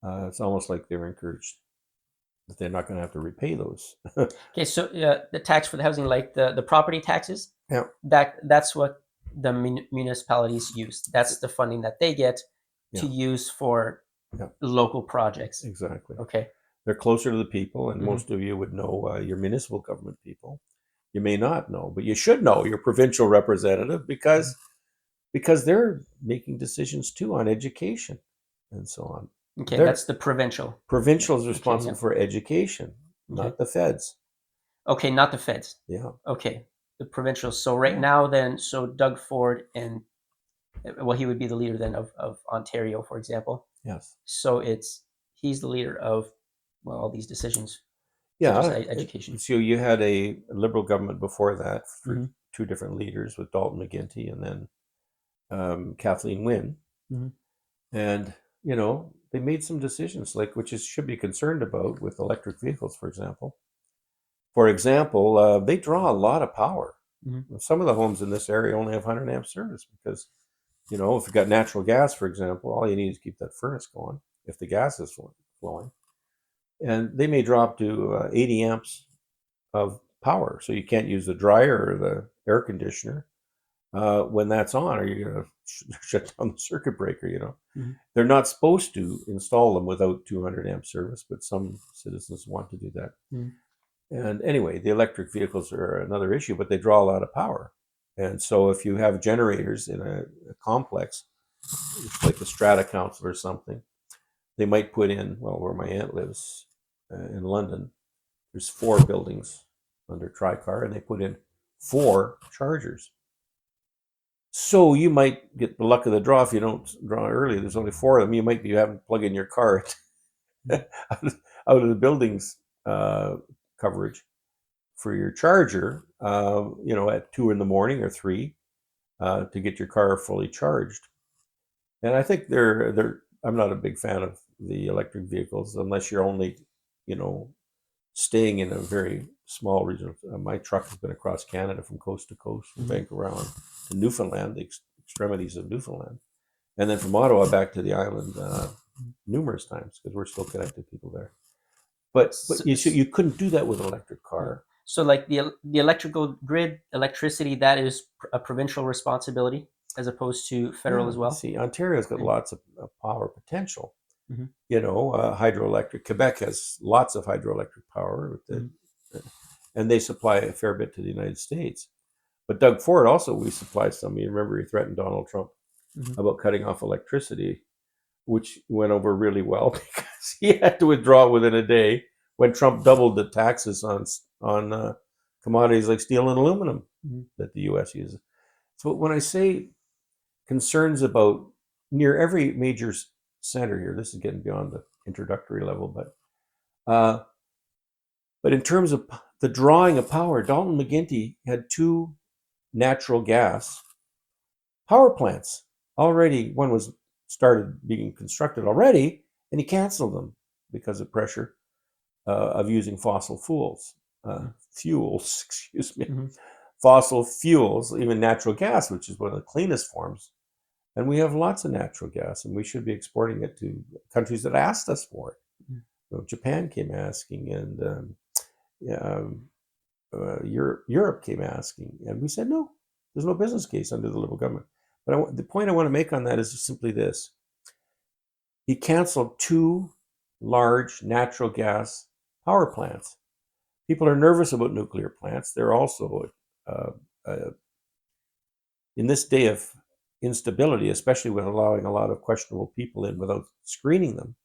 B: It's almost like they're encouraged that they're not going to have to repay those.
A: Okay, so the tax for the housing, like the property taxes,
B: Yeah.
A: That's what the municipalities use. That's the funding that they get to use for local projects.
B: Exactly.
A: Okay.
B: They're closer to the people, and most of you would know your municipal government people. You may not know, but you should know your provincial representative because they're making decisions too on education and so on.
A: Okay, that's the provincial.
B: Provincial is responsible for education, not the feds.
A: Okay, not the feds.
B: Yeah.
A: Okay, the provincial. So right now, then, so Doug Ford and well, he would be the leader then of Ontario, for example.
B: Yes.
A: So he's the leader of all these decisions.
B: Yeah,
A: education.
B: So you had a Liberal government before that for 2 different leaders, with Dalton McGuinty and then Kathleen Wynne, and they made some decisions which should be concerned about with electric vehicles, for example. For example, they draw a lot of power. Some of the homes in this area only have 100 amp service because, if you've got natural gas, for example, all you need is keep that furnace going if the gas is flowing. And they may drop to 80 amps of power. So you can't use the dryer or the air conditioner when that's on, or you're going to shut down the circuit breaker. They're not supposed to install them without 200 amp service, but some citizens want to do that. And anyway, the electric vehicles are another issue, but they draw a lot of power. And so if you have generators in a complex, it's like the Strata Council or something, they might put in, where my aunt lives in London, there's 4 buildings under Tricar, and they put in 4 chargers. So you might get the luck of the draw if you don't draw early. There's only 4 of them. You might be having to plug in your car out of the building's coverage for your charger, at 2 in the morning or 3 to get your car fully charged. And I think I'm not a big fan of the electric vehicles unless you're only, staying in a very small region. My truck has been across Canada from coast to coast, from Vancouver Island to Newfoundland, the extremities of Newfoundland, and then from Ottawa back to the island numerous times because we're still connected people there. But you couldn't do that with an electric car.
A: So like the electrical grid, electricity, that is a provincial responsibility as opposed to federal as well.
B: See, Ontario's got lots of power potential. Hydroelectric. Quebec has lots of hydroelectric power, and they supply a fair bit to the United States. But Doug Ford also, we supplied some. You remember he threatened Donald Trump about cutting off electricity, which went over really well because he had to withdraw within a day when Trump doubled the taxes on commodities like steel and aluminum that the U.S. uses. So when I say concerns about near every major center here, this is getting beyond the introductory level, but in terms of the drawing of power, Dalton McGuinty had 2 natural gas power plants already. One was started being constructed already, and he canceled them because of pressure of using fossil fuels, excuse me, fossil fuels, even natural gas, which is one of the cleanest forms. And we have lots of natural gas, and we should be exporting it to countries that asked us for it. Japan came asking, and Europe came asking, and we said no. There's no business case under the Liberal government. But the point I want to make on that is simply this: he canceled 2 large natural gas power plants. People are nervous about nuclear plants. They're also in this day of instability, especially with allowing a lot of questionable people in without screening them.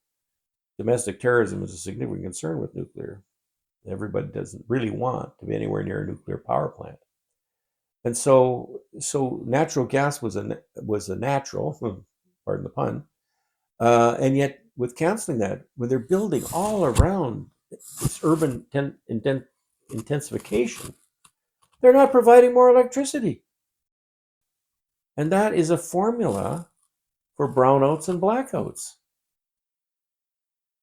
B: Domestic terrorism is a significant concern with nuclear. Everybody doesn't really want to be anywhere near a nuclear power plant. And so natural gas was a natural, pardon the pun, and yet with canceling that, when they're building all around this urban intensification, they're not providing more electricity. And that is a formula for brownouts and blackouts.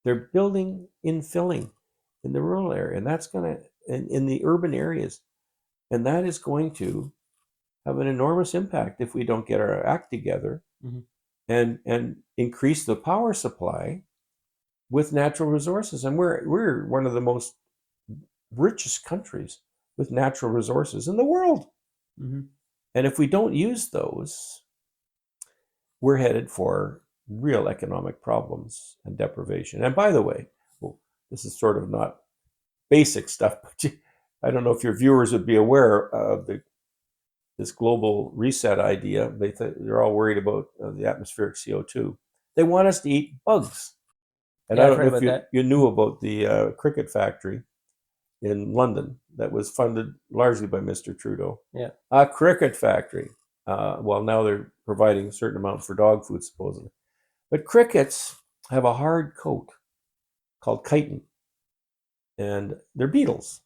B: They're building infilling in the rural area, and that's going to, in the urban areas, and that is going to have an enormous impact if we don't get our act together and increase the power supply with natural resources. And we're one of the most richest countries with natural resources in the world. And if we don't use those, we're headed for real economic problems and deprivation. And by the way, this is sort of not basic stuff, but I don't know if your viewers would be aware of this global reset idea. They're all worried about the atmospheric CO2. They want us to eat bugs. And I don't know if you knew about the cricket factory in London that was funded largely by Mr. Trudeau.
A: Yeah.
B: A cricket factory. Well, now they're providing a certain amount for dog food, supposedly. But crickets have a hard coat called chitin, and they're beetles.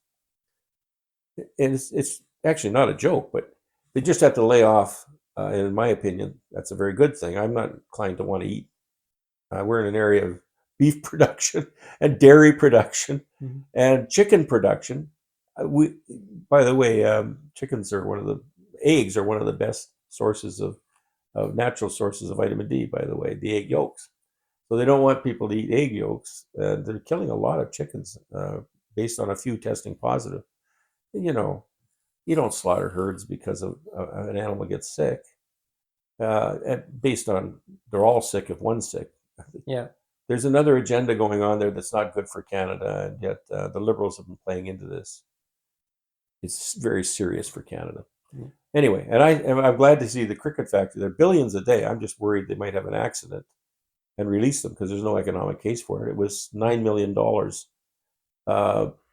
B: And it's actually not a joke, but they just have to lay off. And in my opinion, that's a very good thing. I'm not inclined to want to eat. We're in an area of beef production and dairy production and chicken production. By the way, chickens are eggs are one of the best sources of natural sources of vitamin D, by the way, the egg yolks. So they don't want people to eat egg yolks. They're killing a lot of chickens based on a few testing positive. You don't slaughter herds because of an animal gets sick. And based on they're all sick if one's sick.
A: Yeah.
B: There's another agenda going on there that's not good for Canada, and yet the Liberals have been playing into this. It's very serious for Canada. Anyway, and I'm glad to see the cricket factory. They're billions a day. I'm just worried they might have an accident and release them because there's no economic case for it. It was $9 million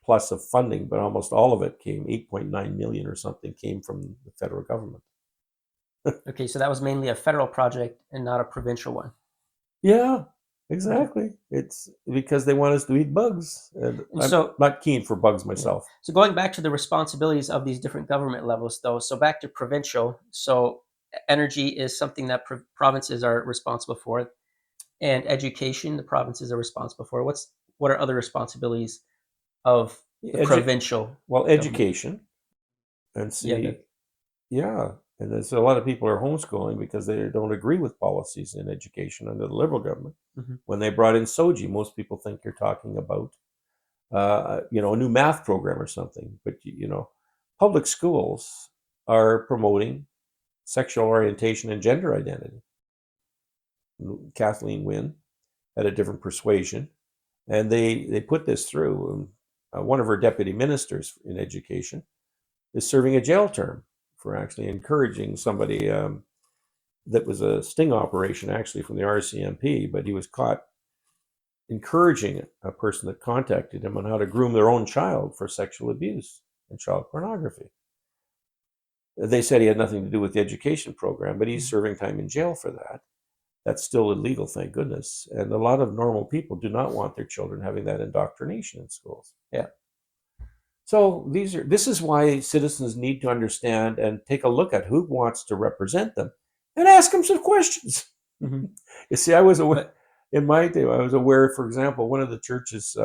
B: plus of funding, but almost all of it came, 8.9 million or something, came from the federal government.
A: Okay, so that was mainly a federal project and not a provincial one.
B: Yeah, exactly. It's because they want us to eat bugs. And I'm not keen for bugs myself.
A: Yeah. So going back to the responsibilities of these different government levels, though, so back to provincial. So energy is something that provinces are responsible for, and education, the provinces are responsible for. What are other responsibilities of the provincial?
B: Well, education, and see, yeah. And there's a lot of people are homeschooling because they don't agree with policies in education under the Liberal government. When they brought in SOGI, most people think you're talking about, a new math program or something. But, public schools are promoting sexual orientation and gender identity. Kathleen Wynne had a different persuasion, and they put this through. One of her deputy ministers in education is serving a jail term for actually encouraging somebody that was a sting operation actually from the RCMP, but he was caught encouraging a person that contacted him on how to groom their own child for sexual abuse and child pornography. They said he had nothing to do with the education program, but he's serving time in jail for that. That's still illegal, thank goodness. And a lot of normal people do not want their children having that indoctrination in schools.
A: Yeah.
B: So this is why citizens need to understand and take a look at who wants to represent them and ask them some questions.
A: Mm-hmm.
B: You see, I was aware in my day. I was aware, for example, one of the churches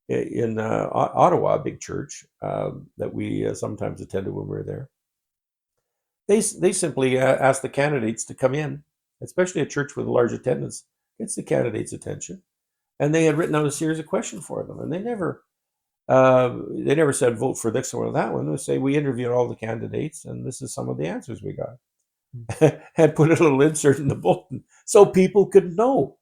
B: in Ottawa, a big church that we sometimes attended when we were there. They simply asked the candidates to come in, especially a church with a large attendance. Gets the candidates' attention, and they had written out a series of questions for them, and they never said vote for this one or that one. They say we interviewed all the candidates, and this is some of the answers we got, and put a little insert in the bulletin so people could know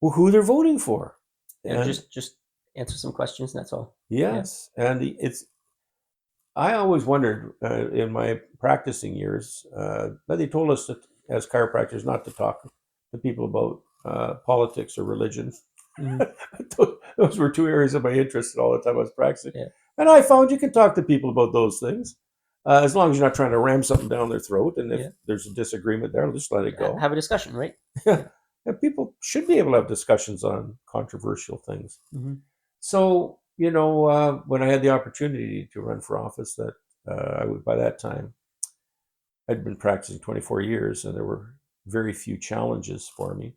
B: who they're voting for.
A: Yeah, and just answer some questions, and that's all.
B: Yes, yeah. And I always wondered in my practicing years that they told us that as chiropractors not to talk to people about politics or religion. Those were two areas of my interest all the time I was practicing. Yeah. And I found you can talk to people about those things as long as you're not trying to ram something down their throat. And if there's a disagreement there, just let it go.
A: Have a discussion, right?
B: Yeah. And people should be able to have discussions on controversial things. So, when I had the opportunity to run for office, that by that time, I'd been practicing 24 years, and there were very few challenges for me,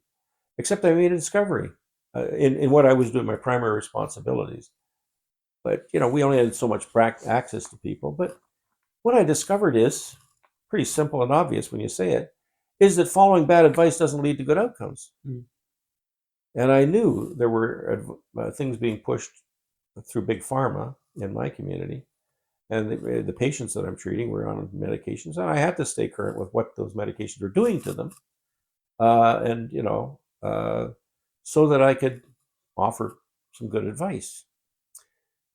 B: except I made a discovery in what I was doing, my primary responsibilities. But, we only had so much access to people. But what I discovered is pretty simple and obvious when you say it, is that following bad advice doesn't lead to good outcomes. And I knew there were things being pushed through big pharma in my community, and the patients that I'm treating were on medications, and I had to stay current with what those medications were doing to them, so that I could offer some good advice.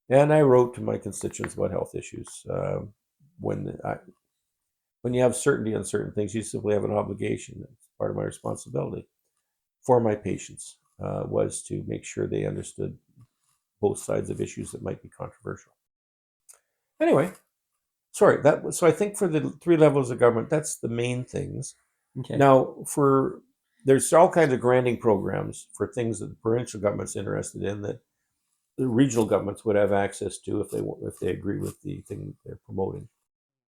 B: And I wrote to my constituents about health issues. When you have certainty on certain things, you simply have an obligation. It's part of my responsibility for my patients was to make sure they understood both sides of issues that might be controversial. Anyway, so I think for the three levels of government, that's the main things. Okay. Now, there's all kinds of granting programs for things that the provincial government's interested in that the regional governments would have access to if they agree with the thing they're promoting.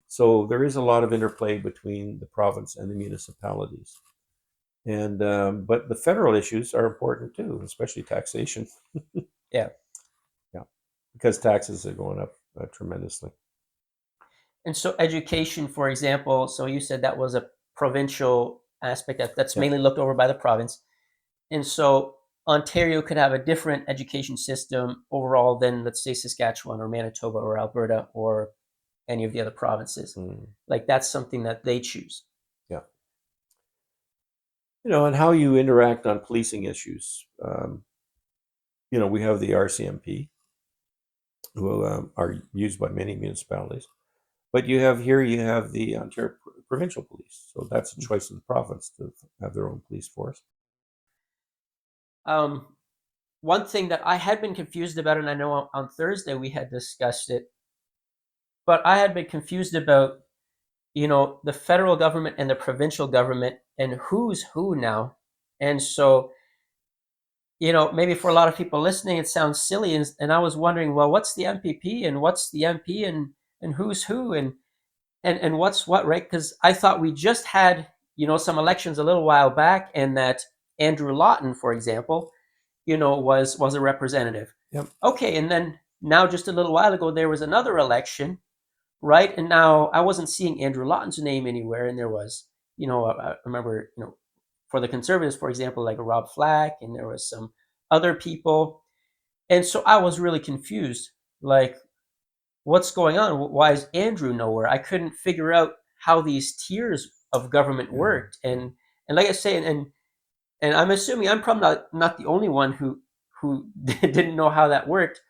B: So there is a lot of interplay between the province and the municipalities. And but the federal issues are important too, especially taxation.
A: Yeah.
B: Because taxes are going up tremendously.
A: And so education, for example, so you said that was a provincial aspect that's mainly looked over by the province. And so Ontario could have a different education system overall than, let's say, Saskatchewan or Manitoba or Alberta or any of the other provinces. Like that's something that they choose.
B: Yeah. And how you interact on policing issues. We have the RCMP, who are used by many municipalities. But you have the Ontario Provincial Police. So that's a choice of the province to have their own police force.
A: One thing that I had been confused about, and I know on Thursday we had discussed it, but I had been confused about, the federal government and the provincial government and who's who now. And so, maybe for a lot of people listening, it sounds silly. And I was wondering, well, what's the MPP and what's the MP and who's who and what's what, right? Because I thought we just had, some elections a little while back, and that Andrew Lawton, for example, was a representative.
B: Yep.
A: Okay, and then now just a little while ago, there was another election, right? And now I wasn't seeing Andrew Lawton's name anywhere, and there was, I remember, for the Conservatives, for example, like Rob Flack, and there was some other people. And so I was really confused, like, what's going on? Why is Andrew nowhere? I couldn't figure out how these tiers of government worked. And like I say, and I'm assuming I'm probably not the only one who didn't know how that worked,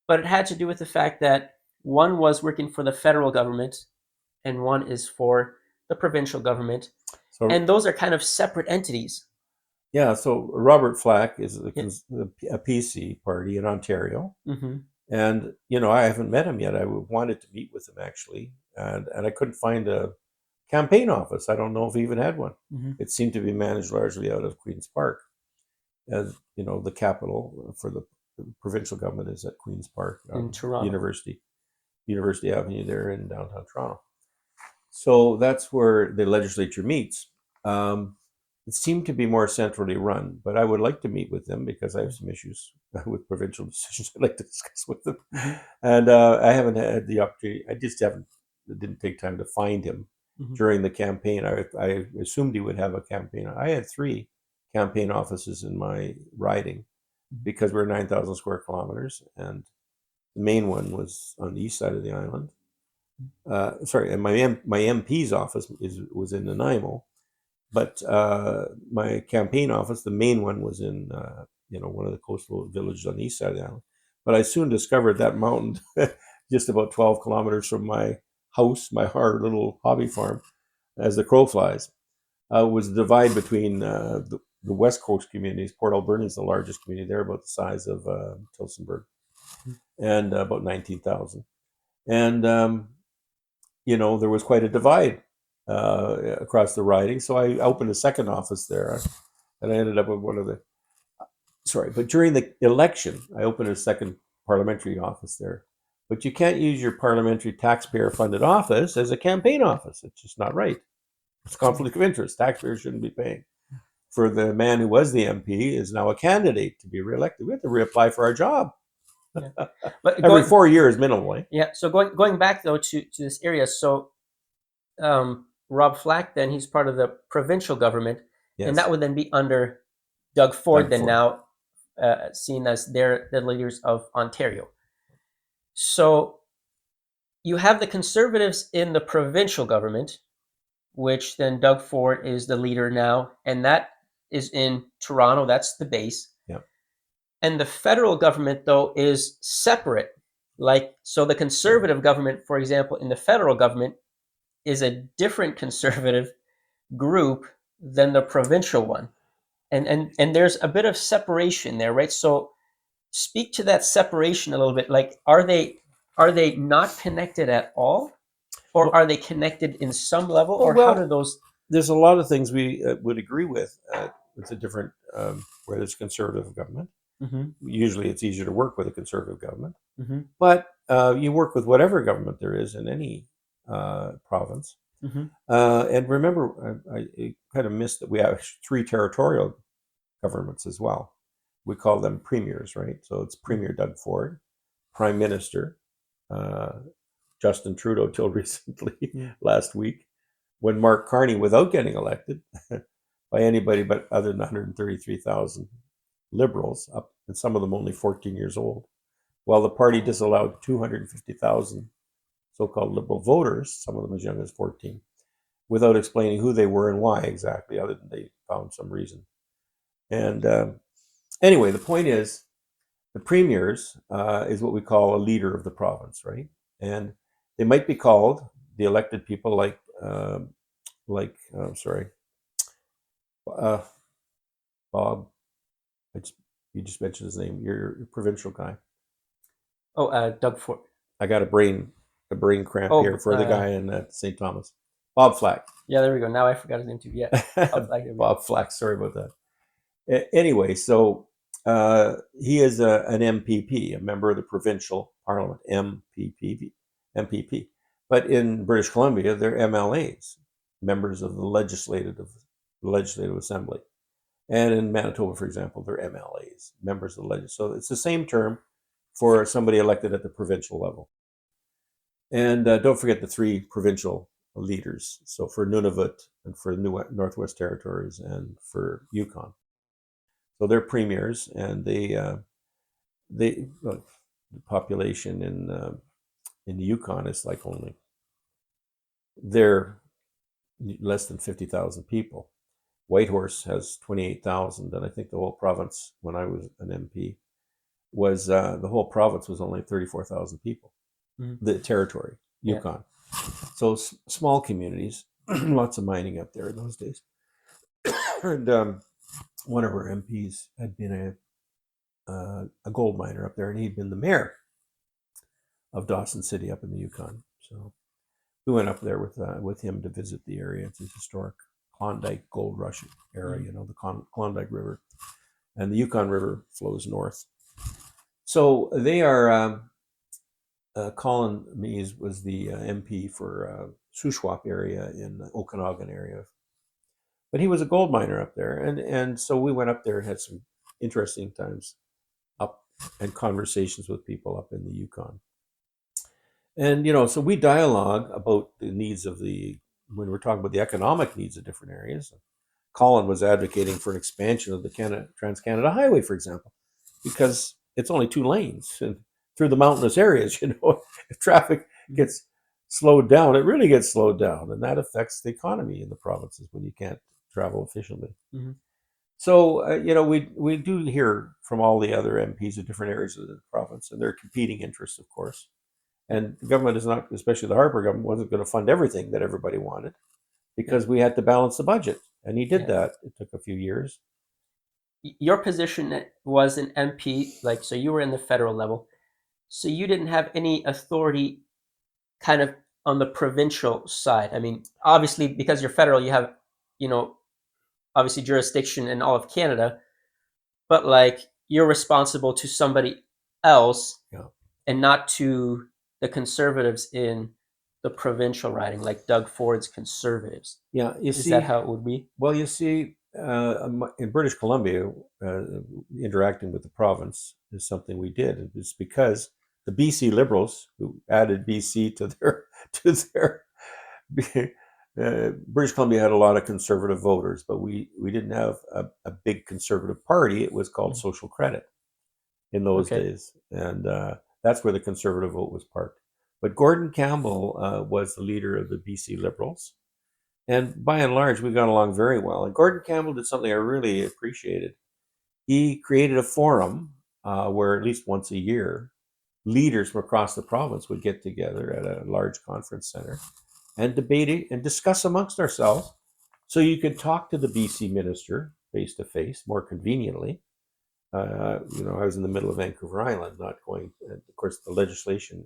A: but it had to do with the fact that one was working for the federal government and one is for the provincial government. And those are kind of separate entities.
B: Yeah, so Robert Flack is
A: Yeah.
B: a PC party in Ontario,
A: Mm-hmm.
B: and I haven't met him yet. I wanted to meet with him actually, and I couldn't find a campaign office. I don't know if he even had one.
A: Mm-hmm.
B: It seemed to be managed largely out of Queen's Park, as the capital for the provincial government is at Queen's Park,
A: In Toronto.
B: University Avenue there in downtown Toronto. So that's where the legislature meets. Um, it seemed to be more centrally run, but I would like to meet with them because I have some issues with provincial decisions I'd like to discuss with them.
A: Mm-hmm.
B: And I haven't had the opportunity. I just haven't. It didn't take time to find him
A: Mm-hmm.
B: during the campaign. I assumed he would have a campaign. I had 3 campaign offices in my riding because we're 9,000 square kilometers, and the main one was on the east side of the island. Sorry, and my MP's office was in Nanaimo, but my campaign office, the main one, was in one of the coastal villages on the east side of the island. But I soon discovered that mountain, just about 12 kilometers from my house, my hard little hobby farm, as the crow flies, was the divide between the west coast communities. Port Alberni is the largest community there, about the size of Tillsonburg, and about 19,000. And there was quite a divide across the riding. So I opened a second office there, and I ended up with one of the. Sorry, but during the election, I opened a second parliamentary office there. But you can't use your parliamentary taxpayer-funded office as a campaign office. It's just not right. It's a conflict of interest. Taxpayers shouldn't be paying. For the man who was the MP is now a candidate to be reelected. We have to reapply for our job.
A: Yeah. But
B: every 4 years minimally.
A: Yeah. So going back though to this area, so Rob Flack, then he's part of the provincial government,
B: Yes.
A: and that would then be under Doug Ford,
B: Doug
A: then
B: Ford.
A: now seen as they're the leaders of Ontario. So you have the Conservatives in the provincial government, which then Doug Ford is the leader now, and that is in Toronto. That's the base.
B: Yeah.
A: And the federal government, though, is separate. So the Conservative government, for example, in the federal government is a different conservative group than the provincial one. And there's a bit of separation there, right? So speak to that separation a little bit. Like, are they not connected at all? Or are they connected in some level? Or how do those...
B: There's a lot of things we would agree with. It's a different, where there's conservative government.
A: Mm-hmm.
B: Usually it's easier to work with a conservative government.
A: Mm-hmm.
B: But you work with whatever government there is in any province.
A: Mm-hmm.
B: And remember, I kind of missed that we have 3 territorial governments as well. We call them premiers, right? So it's Premier Doug Ford, Prime Minister Justin Trudeau till recently, last week, when Mark Carney, without getting elected by anybody but other than 133,000 Liberals, up, and some of them only 14 years old, while the party disallowed 250,000 so-called Liberal voters, some of them as young as 14, without explaining who they were and why exactly, other than they found some reason. And anyway, the point is, the premiers is what we call a leader of the province, right? And they might be called the elected people, like Bob. You just mentioned his name. You're a provincial guy.
A: Oh, Doug Ford.
B: I got a brain cramp here for the guy in St. Thomas. Bob Flack.
A: Yeah, there we go. Now I forgot his name too. Yeah, Bob Flack.
B: Bob Flack. Sorry about that. Anyway, so he is an MPP, a member of the provincial parliament, MPP. But in British Columbia, they're MLAs, members of the legislative assembly. And in Manitoba, for example, they're MLAs, members of the legislature. So it's the same term for somebody elected at the provincial level. And don't forget the 3 provincial leaders. So for Nunavut and for Northwest Territories and for Yukon. So they're premiers, and the population in the Yukon is like they're less than 50,000 people. Whitehorse has 28,000, and I think the whole province, when I was an MP, was the whole province was only 34,000 people. Mm-hmm. The territory, Yukon. Yeah. So small communities, lots of mining up there in those days. And one of our MPs had been a gold miner up there, and he'd been the mayor of Dawson City up in the Yukon. So we went up there with him to visit the area. It's a historic Klondike Gold Rush era, the Klondike River, and the Yukon River flows north. So they are. Colin Mees was the MP for Shuswap area in the Okanagan area, but he was a gold miner up there, and so we went up there and had some interesting times up and conversations with people up in the Yukon. And so we dialogue about the needs when we're talking about the economic needs of different areas. Colin was advocating for an expansion of the Trans-Canada Highway, for example, because it's only 2 lanes and through the mountainous areas. If traffic gets slowed down, it really gets slowed down, and that affects the economy in the provinces when you can't travel efficiently. Mm-hmm. So we do hear from all the other MPs of different areas of the province, and their competing interests, of course. And the government is not, especially the Harper government, wasn't going to fund everything that everybody wanted, because we had to balance the budget, and he did that. It took a few years.
A: Your position was an MP, so you were in the federal level, so you didn't have any authority kind of on the provincial side. I mean, obviously, because you're federal, you have, obviously jurisdiction in all of Canada, but you're responsible to somebody else and not to the Conservatives in the provincial riding, like Doug Ford's Conservatives.
B: Yeah,
A: is that how it would be?
B: Well, you see, in British Columbia, interacting with the province is something we did. It's because the BC Liberals, who added BC to their British Columbia had a lot of conservative voters, but we didn't have a big conservative party. It was called Social Credit in those days, and that's where the conservative vote was parked. But Gordon Campbell was the leader of the BC Liberals, and by and large, we got along very well. And Gordon Campbell did something I really appreciated. He created a forum where at least once a year, leaders from across the province would get together at a large conference center and debate it and discuss amongst ourselves. So you could talk to the BC minister face to face more conveniently. I was in the middle of Vancouver Island, not going. Of course, the legislation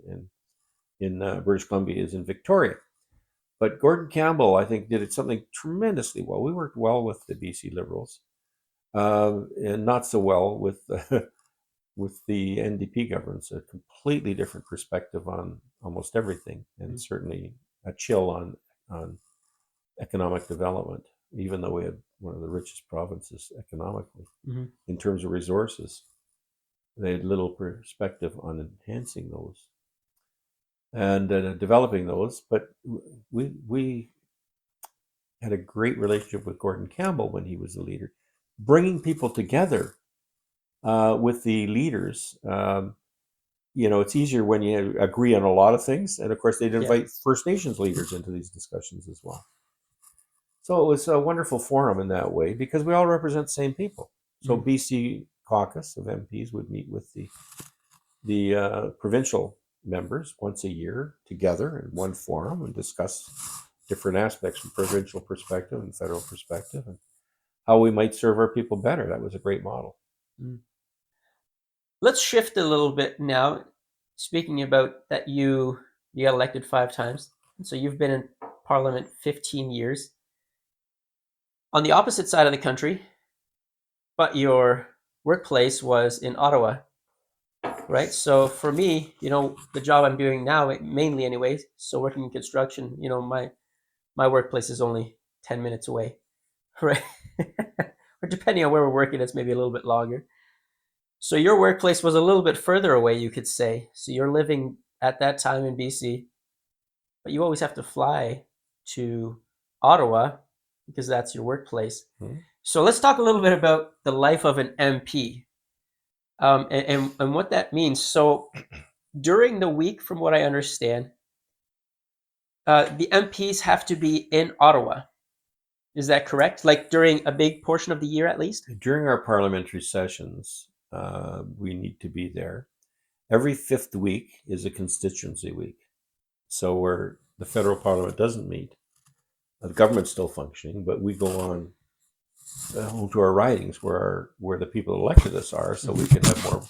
B: in British Columbia is in Victoria. But Gordon Campbell, I think, did something tremendously well. We worked well with the BC Liberals, and not so well with with the NDP governments. A completely different perspective on almost everything, and certainly a chill on economic development. Even though we had one of the richest provinces economically in terms of resources, they had little perspective on enhancing those and developing those. But we had a great relationship with Gordon Campbell when he was the leader, bringing people together with the leaders. It's easier when you agree on a lot of things, and of course they'd invite First Nations leaders into these discussions as well. So it was a wonderful forum in that way because we all represent the same people. So BC caucus of MPs would meet with the provincial members once a year together in one forum and discuss different aspects from provincial perspective and federal perspective and how we might serve our people better. That was a great model.
A: Let's shift a little bit now. Speaking about that, you got elected 5 times, so you've been in Parliament 15 years. On the opposite side of the country, but your workplace was in Ottawa, right? So for me, the job I'm doing now, mainly anyways, so working in construction, my workplace is only 10 minutes away, right? Or depending on where we're working, it's maybe a little bit longer. So your workplace was a little bit further away, you could say. So you're living at that time in BC, but you always have to fly to Ottawa because that's your workplace. So let's talk a little bit about the life of an MP and what that means. So during the week, from what I understand, the MPs have to be in Ottawa. Is that correct? Like during a big portion of the year, at least?
B: During our parliamentary sessions, we need to be there. Every 5th week is a constituency week. So where the federal parliament doesn't meet, the government's still functioning, but we go on home to our ridings where the people that elected us are, so we can have more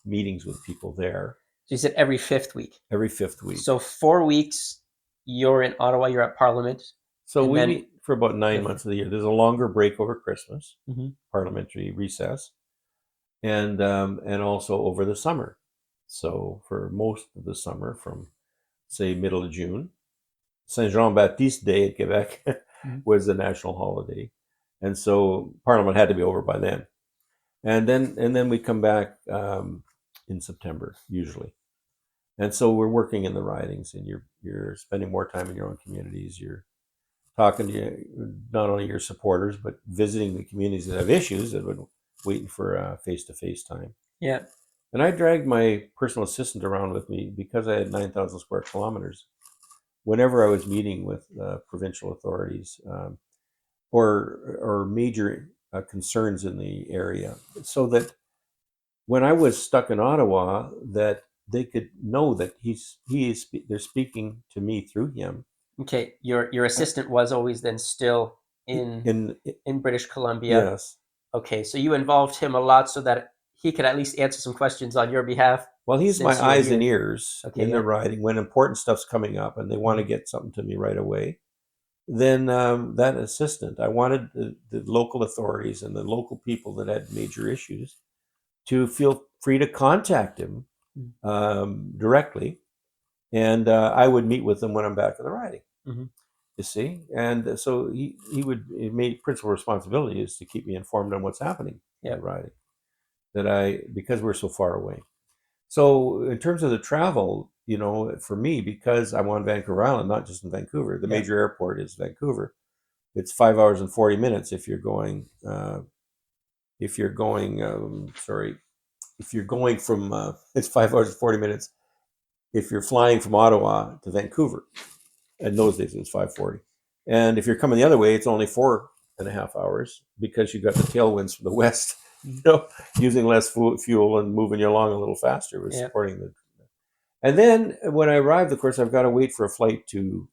B: meetings with people there
A: So you said every fifth week.
B: every fifth week.
A: So 4 weeks you're in Ottawa, you're at Parliament,
B: So
A: and
B: we
A: then
B: meet for about 9 months of the year. There's a longer break over Christmas,
A: mm-hmm.
B: parliamentary recess, and also over the summer. So for most of the summer, from say middle of June, Saint Jean Baptiste Day at Quebec
A: Mm-hmm.
B: was the national holiday, and so Parliament had to be over by then. And then we come back in September usually, and so we're working in the ridings, and you're spending more time in your own communities. You're talking to not only your supporters but visiting the communities that have issues that would waiting for face-to-face time.
A: Yeah.
B: And I dragged my personal assistant around with me because I had 9,000 square kilometers. Whenever I was meeting with provincial authorities or major concerns in the area, so that when I was stuck in Ottawa, that they could know that they're speaking to me through him.
A: Okay. Your assistant was always then still in
B: In
A: in British Columbia.
B: Yes,
A: Okay, so you involved him a lot so that he could at least answer some questions on your behalf
B: well, he's my
A: since you were
B: eyes and
A: here.
B: ears
A: Okay,
B: in the
A: yeah.
B: riding when important stuff's coming up and they want to
A: Mm-hmm.
B: get something to me right away. Then that assistant, I wanted the local authorities and the local people that had major issues to feel free to contact him directly, and I would meet with them when I'm back in the riding.
A: Mm-hmm.
B: You see, and so he would it made principal responsibility is to keep me informed on what's happening in
A: Yeah.
B: the riding. That I because we're so far away. So in terms of the travel, for me, because I'm on Vancouver Island, not just in Vancouver, the
A: Yeah.
B: major airport is Vancouver. It's 5 hours and 40 minutes if you're going. If you're going, sorry, if you're going from, it's 5 hours and 40 minutes if you're flying from Ottawa to Vancouver. In those days, it was 5:40. And if you're coming the other way, it's only 4.5 hours because you got the tailwinds from the west.
A: Mm-hmm.
B: Using less fuel and moving you along a little faster was
A: Yeah.
B: supporting the. And then when I arrived, of course, I've got to wait for a flight to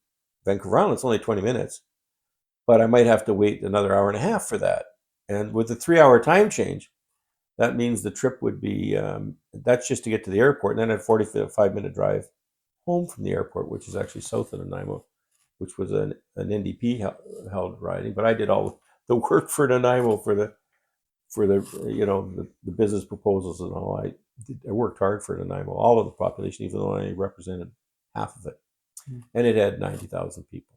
B: Vancouver Island. It's only 20 minutes, but I might have to wait another hour and a half for that. And with the 3 hour time change, that means the trip would be that's just to get to the airport, and then a 45-minute drive home from the airport, which is actually south of Nanaimo, which was an NDP held riding. But I did all the work for Nanaimo for the business proposals and all. I worked hard for Nanaimo, all of the population, even though I represented half of it, and it had 90,000 people.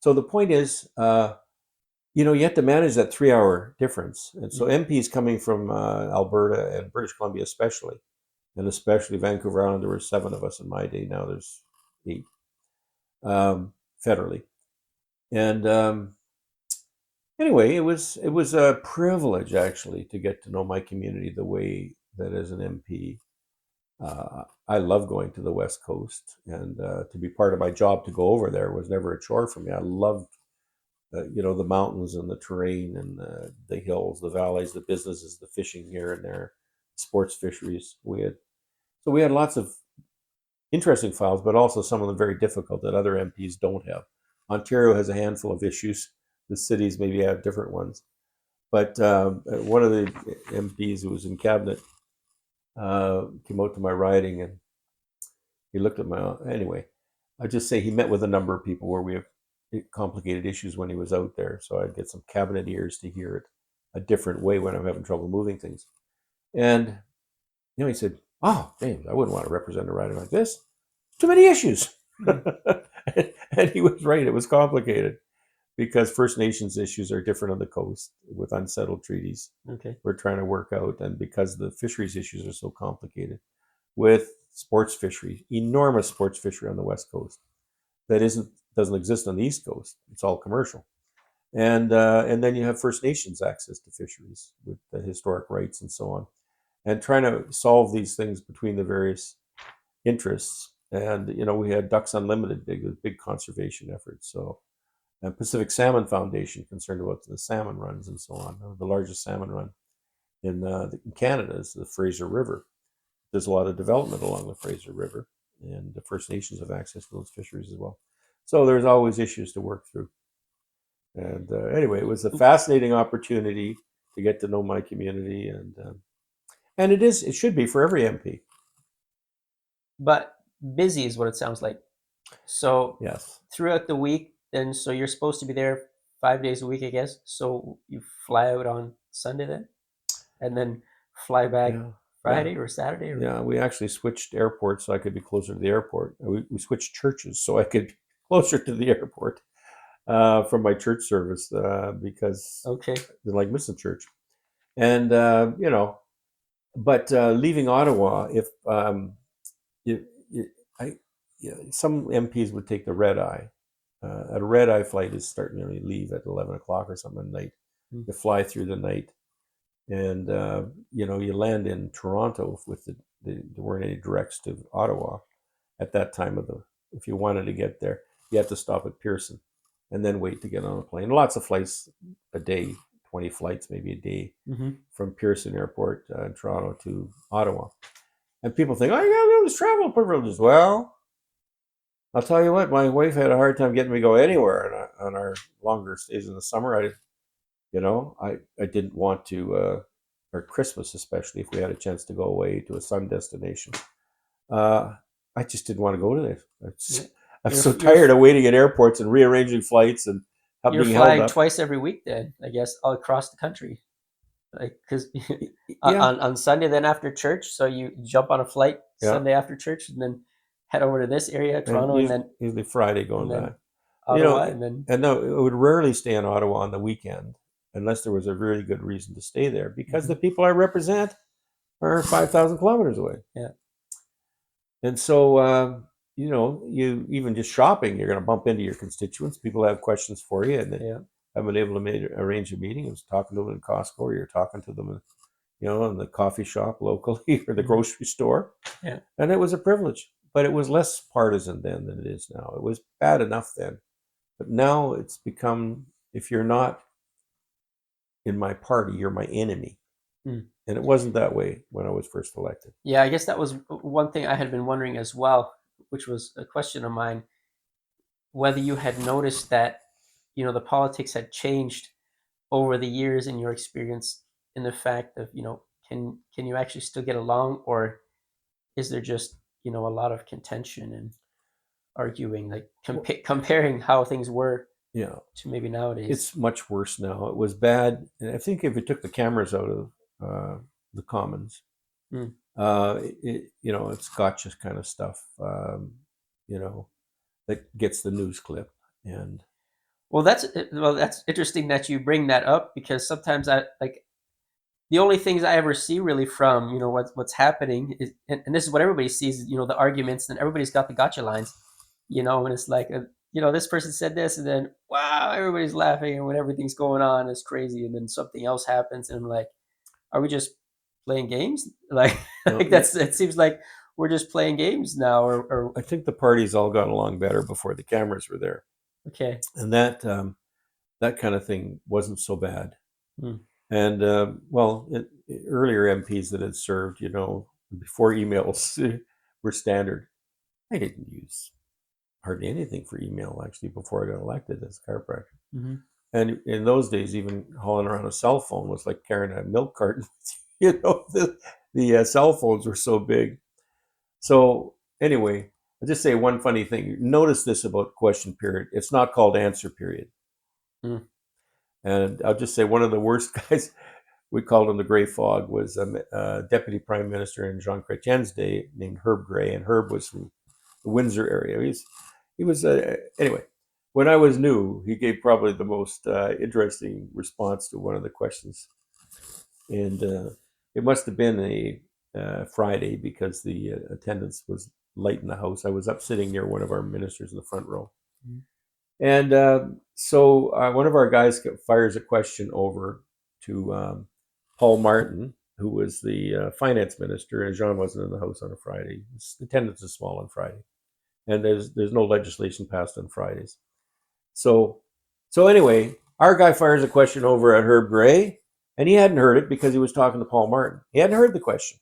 B: So the point is, you have to manage that 3 hour difference, and so MPs coming from Alberta and British Columbia, especially, and especially Vancouver Island, there were 7 of us in my day. Now there's 8 federally, and anyway, it was a privilege actually to get to know my community the way that as an MP. I love going to the West Coast, and to be part of my job to go over there was never a chore for me. I loved, the mountains and the terrain and the hills, the valleys, the businesses, the fishing here and there, sports fisheries. We had lots of interesting files, but also some of them very difficult that other MPs don't have. Ontario has a handful of issues. The cities maybe have different ones. But one of the MPs who was in cabinet came out to my riding and he looked at my. Anyway, I just say he met with a number of people where we have complicated issues when he was out there. So I'd get some cabinet ears to hear it a different way when I'm having trouble moving things. And he said, "Oh, James, I wouldn't want to represent a riding like this. Too many issues." And he was right. It was complicated because First Nations issues are different on the coast with unsettled treaties.
A: Okay.
B: We're trying to work out, and because the fisheries issues are so complicated with sports fishery, enormous sports fishery on the west coast that doesn't exist on the east coast. It's all commercial, and then you have First Nations access to fisheries with the historic rights and so on, and trying to solve these things between the various interests. And we had Ducks Unlimited, big conservation efforts. So, and Pacific Salmon Foundation concerned about the salmon runs and so on. The largest salmon run in Canada is the Fraser River. There's a lot of development along the Fraser River, and the First Nations have access to those fisheries as well. So there's always issues to work through. And anyway, it was a fascinating opportunity to get to know my community, and it should be for every MP.
A: But busy is what it sounds like. So
B: Yes.
A: throughout the week, then so you're supposed to be there 5 days a week, I guess. So you fly out on Sunday then, and then fly back
B: Yeah. Yeah.
A: Friday or Saturday, or
B: Yeah. We actually switched airports so I could be closer to the airport. We switched churches so I could be closer to the airport from my church service because
A: okay,
B: I didn't like missing church. And but leaving Ottawa, if you, you, I, yeah, some MPs would take the red eye. A red eye flight is starting to leave at 11 o'clock or something at night.
A: mm.
B: You fly through the night, and you land in Toronto with there weren't any directs to Ottawa at that time of the. If you wanted to get there, you had to stop at Pearson, and then wait to get on a plane. Lots of flights a day, 20 flights maybe a day
A: Mm-hmm.
B: from Pearson Airport in Toronto to Ottawa. And people think, oh, you got those travel privileges. Well, I'll tell you what, my wife had a hard time getting me to go anywhere on our longer stays in the summer. I didn't want to, or Christmas especially, if we had a chance to go away to a sun destination. Uh, I just didn't want to go to this. I'm
A: You're
B: so
A: you're
B: tired of waiting at airports and rearranging flights and
A: you're
B: being held
A: flying
B: up.
A: twice every week then, I guess, all across the country. Like, because
B: Yeah,
A: on Sunday, then after church, so you jump on a flight
B: yeah,
A: Sunday after church, and then head over to this area,
B: and
A: Toronto,
B: usually Friday
A: and
B: going
A: then
B: back. You know,
A: Ottawa, and then
B: and no, it would rarely stay in Ottawa on the weekend unless there was a really good reason to stay there because
A: mhm,
B: the people I represent are 5,000 kilometers away.
A: yeah,
B: And so, you even just shopping, you're going to bump into your constituents. People have questions for you, and they
A: yeah,
B: haven't been able to arrange a meeting. I was talking to them in Costco, or you're talking to them, in the coffee shop locally or the
A: mhm,
B: grocery store.
A: yeah.
B: And it was a privilege, but it was less partisan then than it is now. It was bad enough then, but now it's become, if you're not in my party, you're my enemy.
A: Mm.
B: And it wasn't that way when I was first elected.
A: Yeah, I guess that was one thing I had been wondering as well, which was a question of mine, whether you had noticed that, the politics had changed over the years in your experience, in the fact of, can you actually still get along, or is there just, a lot of contention and arguing, like
B: Well,
A: comparing how things were
B: yeah,
A: to maybe nowadays?
B: it's much worse now. It was bad. And I think if you took the cameras out of the Commons,
A: Mm.
B: it's gotcha kind of stuff, you know, that gets the news clip. And
A: Well, that's interesting that you bring that up, because sometimes I like the only things I ever see really from, what's happening is, and this is what everybody sees, the arguments, and everybody's got the gotcha lines, and it's like, this person said this, and then wow, everybody's laughing, and when everything's going on, it's crazy, and then something else happens, and I'm like, are we just playing games? Like,
B: no,
A: like it seems like we're just playing games now, or
B: I think the parties all got along better before the cameras were there,
A: okay.
B: and that kind of thing wasn't so bad.
A: Hmm.
B: And earlier MPs that had served, before emails were standard, I didn't use hardly anything for email actually before I got elected as chiropractor.
A: Mm-hmm.
B: And in those days, even hauling around a cell phone was like carrying a milk carton. The cell phones were so big. So anyway, I'll just say one funny thing. Notice this about question period. It's not called answer period.
A: Mm.
B: And I'll just say one of the worst guys, we called him the Gray Fog, was a deputy prime minister in Jean Chrétien's day named Herb Gray. And Herb was from the Windsor area. He was anyway. When I was new, he gave probably the most interesting response to one of the questions, and it must have been a Friday because the attendance was light in the house. I was up sitting near one of our ministers in the front row,
A: Mm.
B: and so one of our guys fires a question over to Paul Martin, who was the finance minister, and Jean wasn't in the house on a Friday. Attendance is small on Friday, and there's no legislation passed on Fridays. So so anyway, our guy fires a question over at Herb Gray, and he hadn't heard it because he was talking to Paul Martin. He hadn't heard the question.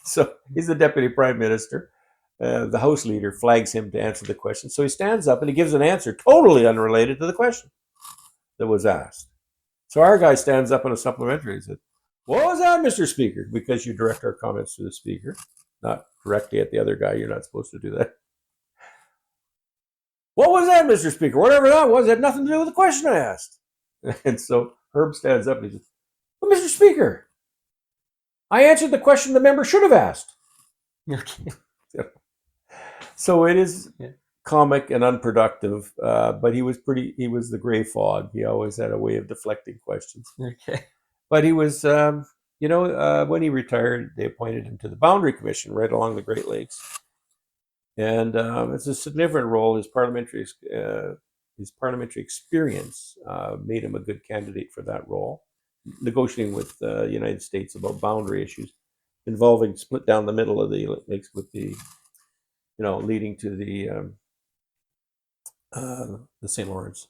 B: So he's the deputy prime minister. The House leader flags him to answer the question. So he stands up and he gives an answer totally unrelated to the question. that was asked. So our guy stands up in a supplementary and said, "What was that, Mr. Speaker?" Because you direct our comments to the Speaker, not directly at the other guy. You're not supposed to do that. "What was that, Mr. Speaker? Whatever that was, had nothing to do with the question I asked." And so Herb stands up and he says, "Well, Mr. Speaker, I answered the question the member should have asked."
A: Okay.
B: So it is comic and unproductive, but he was the gray fog. He always had a way of deflecting questions.
A: Okay.
B: But he was, when he retired, they appointed him to the Boundary Commission right along the Great Lakes. And it's a significant role. His parliamentary experience made him a good candidate for that role, negotiating with the United States about boundary issues involving split down the middle of the lakes with the, leading to the St. Lawrence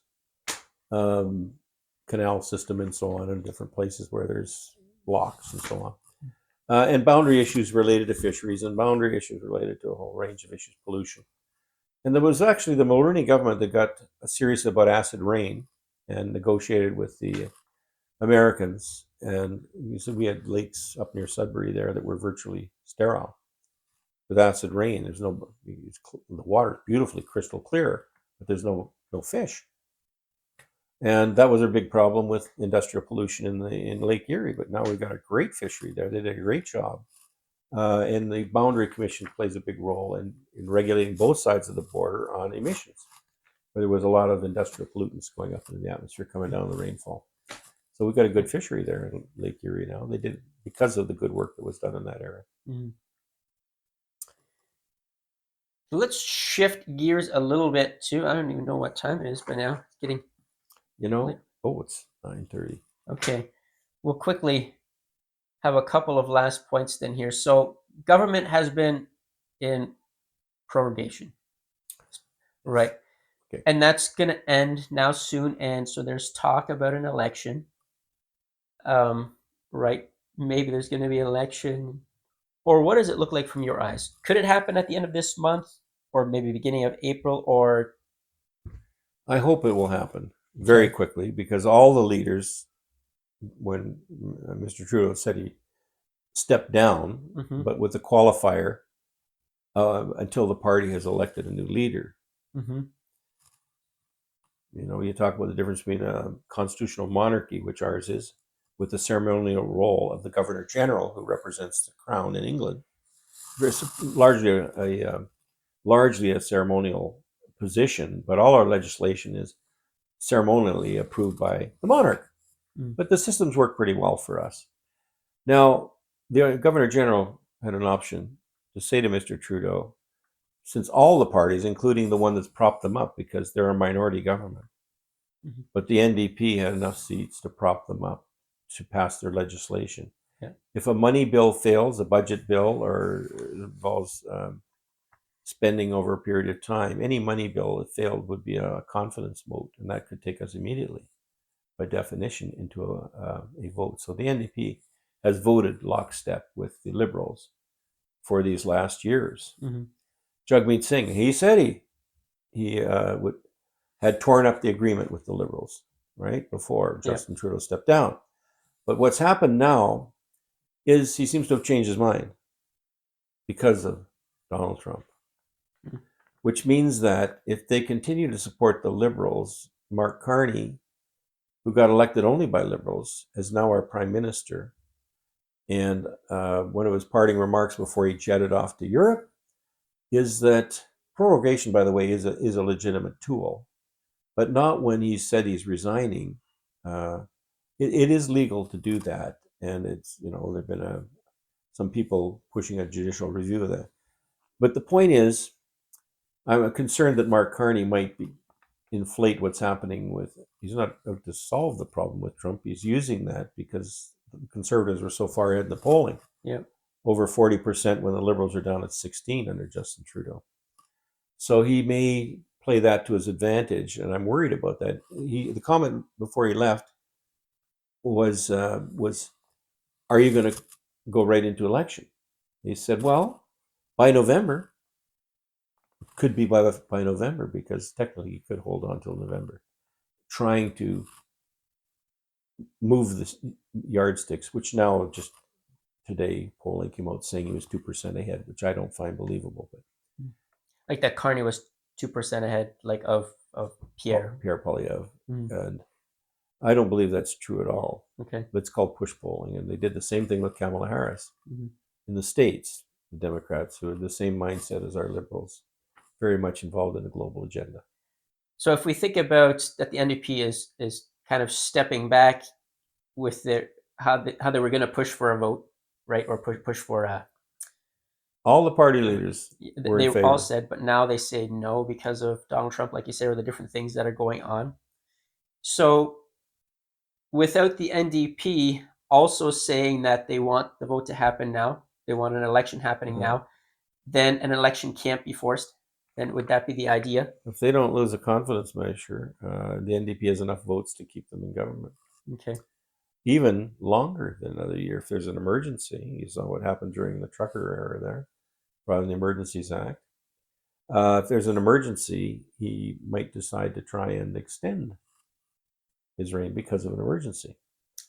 B: canal system and so on, in different places where there's locks and so on. And boundary issues related to fisheries and boundary issues related to a whole range of issues, pollution. And there was actually the Mulroney government that got serious about acid rain and negotiated with the Americans. And so we had lakes up near Sudbury there that were virtually sterile with acid rain. The water is beautifully crystal clear, but there's no fish. And that was a big problem with industrial pollution in Lake Erie. But now we've got a great fishery there. They did a great job. And the Boundary Commission plays a big role in regulating both sides of the border on emissions, where there was a lot of industrial pollutants going up into the atmosphere coming down the rainfall. So we've got a good fishery there in Lake Erie now. They did because of the good work that was done in that area.
A: Mm-hmm. Let's shift gears a little bit to, I don't even know what time it is, but now it's getting...
B: it's 9:30.
A: Okay. We'll quickly have a couple of last points then here. So government has been in prorogation, right? Okay. And that's going to end now soon. And so there's talk about an election, right? Maybe there's going to be an election. Or what does it look like from your eyes? Could it happen at the end of this month or maybe beginning of April? Or
B: I hope it will happen very quickly, because all the leaders, when Mr. Trudeau said he stepped down, but with the qualifier until the party has elected a new leader. You talk about the difference between a constitutional monarchy, which ours is, with the ceremonial role of the Governor General, who represents the Crown in England. It's largely a ceremonial position, but all our legislation is ceremonially approved by the monarch. But the systems work pretty well for us. Now, the Governor General had an option to say to Mr. Trudeau, since all the parties, including the one that's propped them up because they're a minority government, but the NDP had enough seats to prop them up to pass their legislation. If a money bill fails, a budget bill, or involves spending over a period of time, any money bill that failed would be a confidence vote, and that could take us immediately, by definition, into a vote. So the NDP has voted lockstep with the Liberals for these last years. Jagmeet Singh, he said he had torn up the agreement with the Liberals right before Justin Trudeau stepped down. But what's happened now is he seems to have changed his mind because of Donald Trump, which means that if they continue to support the Liberals, Mark Carney, who got elected only by Liberals, is now our Prime Minister. And one of his parting remarks before he jetted off to Europe is that prorogation, by the way, is a legitimate tool, but not when he said he's resigning. It is legal to do that, and it's there've been some people pushing a judicial review of that. But the point is, I'm concerned that Mark Carney might inflate what's happening with. He's not out to solve the problem with Trump. He's using that because the Conservatives were so far ahead in the polling. Over 40% when the Liberals are down at 16 under Justin Trudeau. So he may play that to his advantage, and I'm worried about that. The comment before he left was, are you going to go right into election? He said, well, by November. Could be by November, because technically he could hold on till November, trying to move the yardsticks, which now just today polling came out saying he was 2% ahead, which I don't find believable. But
A: like that Carney was 2% ahead, like of Pierre.
B: Pierre Poilievre,
A: Mm.
B: and I don't believe that's true at all.
A: Okay.
B: It's called push polling, and they did the same thing with Kamala Harris
A: Mm-hmm.
B: in the States. The Democrats, who are the same mindset as our liberals, very much involved in the global agenda.
A: So if we think about that, the NDP is kind of stepping back with their how they were going to push for a vote, right, or push for a.
B: All the party leaders were in
A: They all
B: favor.
A: said, but now they say no because of Donald Trump, like you said, or the different things that are going on. So without the NDP also saying that they want the vote to happen now, they want an election happening now, then an election can't be forced. Then would that be the idea?
B: If they don't lose a confidence measure, the NDP has enough votes to keep them in government.
A: Okay.
B: Even longer than another year if there's an emergency. You saw what happened during the trucker era there, rather than the Emergencies Act. If there's an emergency, he might decide to try and extend his reign because of an emergency.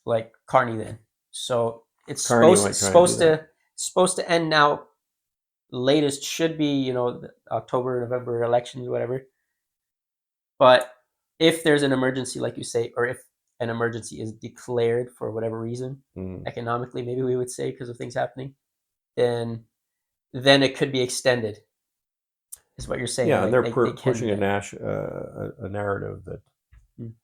A: Like Carney then. So it's
B: Carney might try and do that.
A: supposed to end now. Latest should be, the October, November elections, whatever. But if there's an emergency, like you say, or if an emergency is declared for whatever reason, economically, maybe we would say because of things happening, then it could be extended. Is what you're saying?
B: Yeah, and they're
A: they
B: pushing
A: can
B: a narrative that
A: Mm.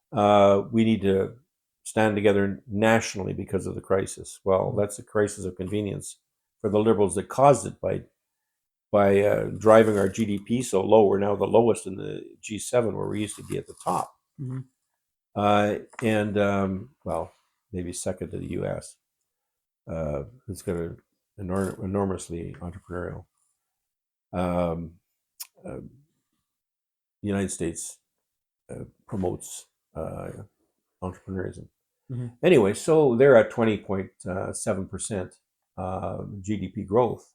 B: we need to stand together nationally because of the crisis. Well, that's a crisis of convenience for the Liberals that caused it by driving our GDP so low. We're now the lowest in the G7, where we used to be at the top.
A: Mm-hmm.
B: Well, maybe second to the U.S. It's got an enormously entrepreneurial. The United States promotes entrepreneurism.
A: Mm-hmm.
B: Anyway, so they're at 20.7% GDP growth